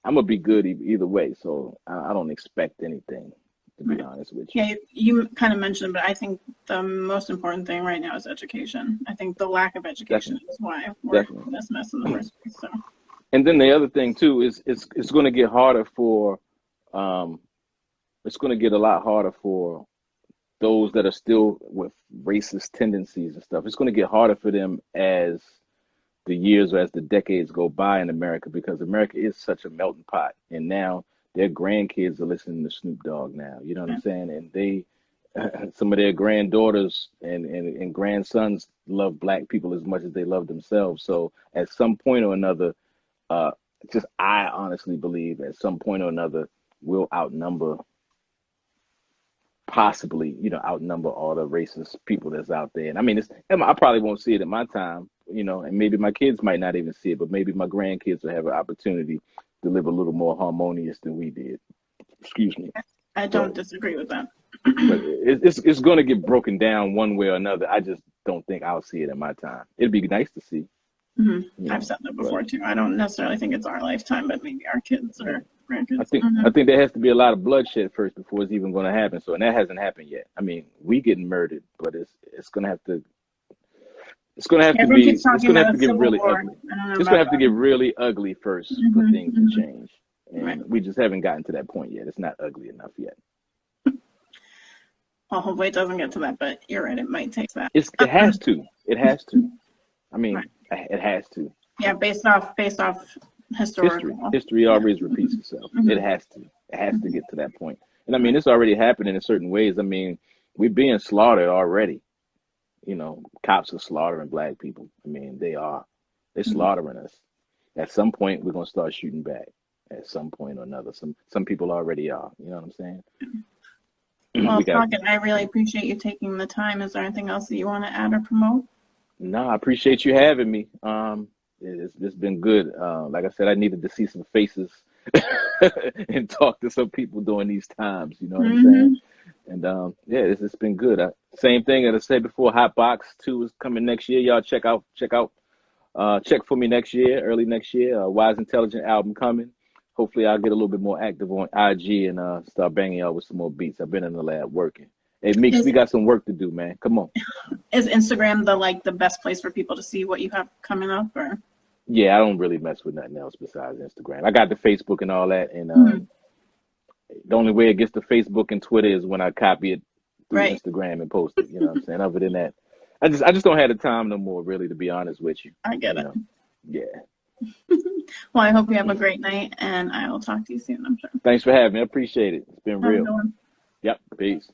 I'm going to be good either way. So I don't expect anything, to be honest with you. Yeah, you kind of mentioned, but I think the most important thing right now is education. I think the lack of education is why we're in this mess in the first place. So. And then the other thing, too, is it's going to get harder for, it's going to get a lot harder for those that are still with racist tendencies and stuff. It's going to get harder for them as the years or as the decades go by in America, because America is such a melting pot. And now their grandkids are listening to Snoop Dogg now, you know what I'm saying? And some of their granddaughters and grandsons love black people as much as they love themselves. So at some point or another, I honestly believe at some point or another, we'll possibly outnumber all the racist people that's out there. And I mean, I probably won't see it at my time, and maybe my kids might not even see it, but maybe my grandkids will have an opportunity to live a little more harmonious than we did. Excuse me. I don't disagree with that. But it's going to get broken down one way or another. I just don't think I'll see it in my time. It'd be nice to see. Mm-hmm. I've said that before too. I don't necessarily think it's our lifetime, but maybe our kids or records. I think there has to be a lot of bloodshed first before it's even going to happen. So, and that hasn't happened yet. I mean, we getting murdered, but it's going to have to Everyone keeps it's talking going to have about to a get civil really war. ugly. I don't know It's going about to have to that. get really ugly first for things to change. And Right. we just haven't gotten to that point yet. It's not ugly enough yet. Well, hopefully it doesn't get to that, but you're right, it might take that. It has to. It has to. I mean, Right. it has to. Yeah, based off historical. History always repeats itself. It has to. It has to get to that point. And I mean, it's already happening in certain ways. I mean, we're being slaughtered already. You know, cops are slaughtering black people. I mean, they're slaughtering us. At some point, we're gonna start shooting back. At some point or another, some people already are. You know what I'm saying? Well, We got. Pocket, I really appreciate you taking the time. Is there anything else that you want to add or promote? No, I appreciate you having me. It's been good. Like I said, I needed to see some faces and talk to some people during these times. You know what I'm saying? And yeah, it's been good. Same thing as I said before. Hotbox 2 is coming next year. Y'all check for me next year, early next year. Wise Intelligent album coming. Hopefully, I'll get a little bit more active on IG and start banging y'all with some more beats. I've been in the lab working. Hey, Meeks, we got some work to do, man. Come on. Is Instagram the best place for people to see what you have coming up, or? Yeah, I don't really mess with nothing else besides Instagram. I got the Facebook and all that, and the only way it gets to Facebook and Twitter is when I copy it through Instagram and post it. You know what I'm saying? Other than that, I just don't have the time no more, really, to be honest with you. I get it. Yeah. Well, I hope you have a great night, and I will talk to you soon, I'm sure. Thanks for having me. I appreciate it. It's been Have a real. good one. Yep. Peace.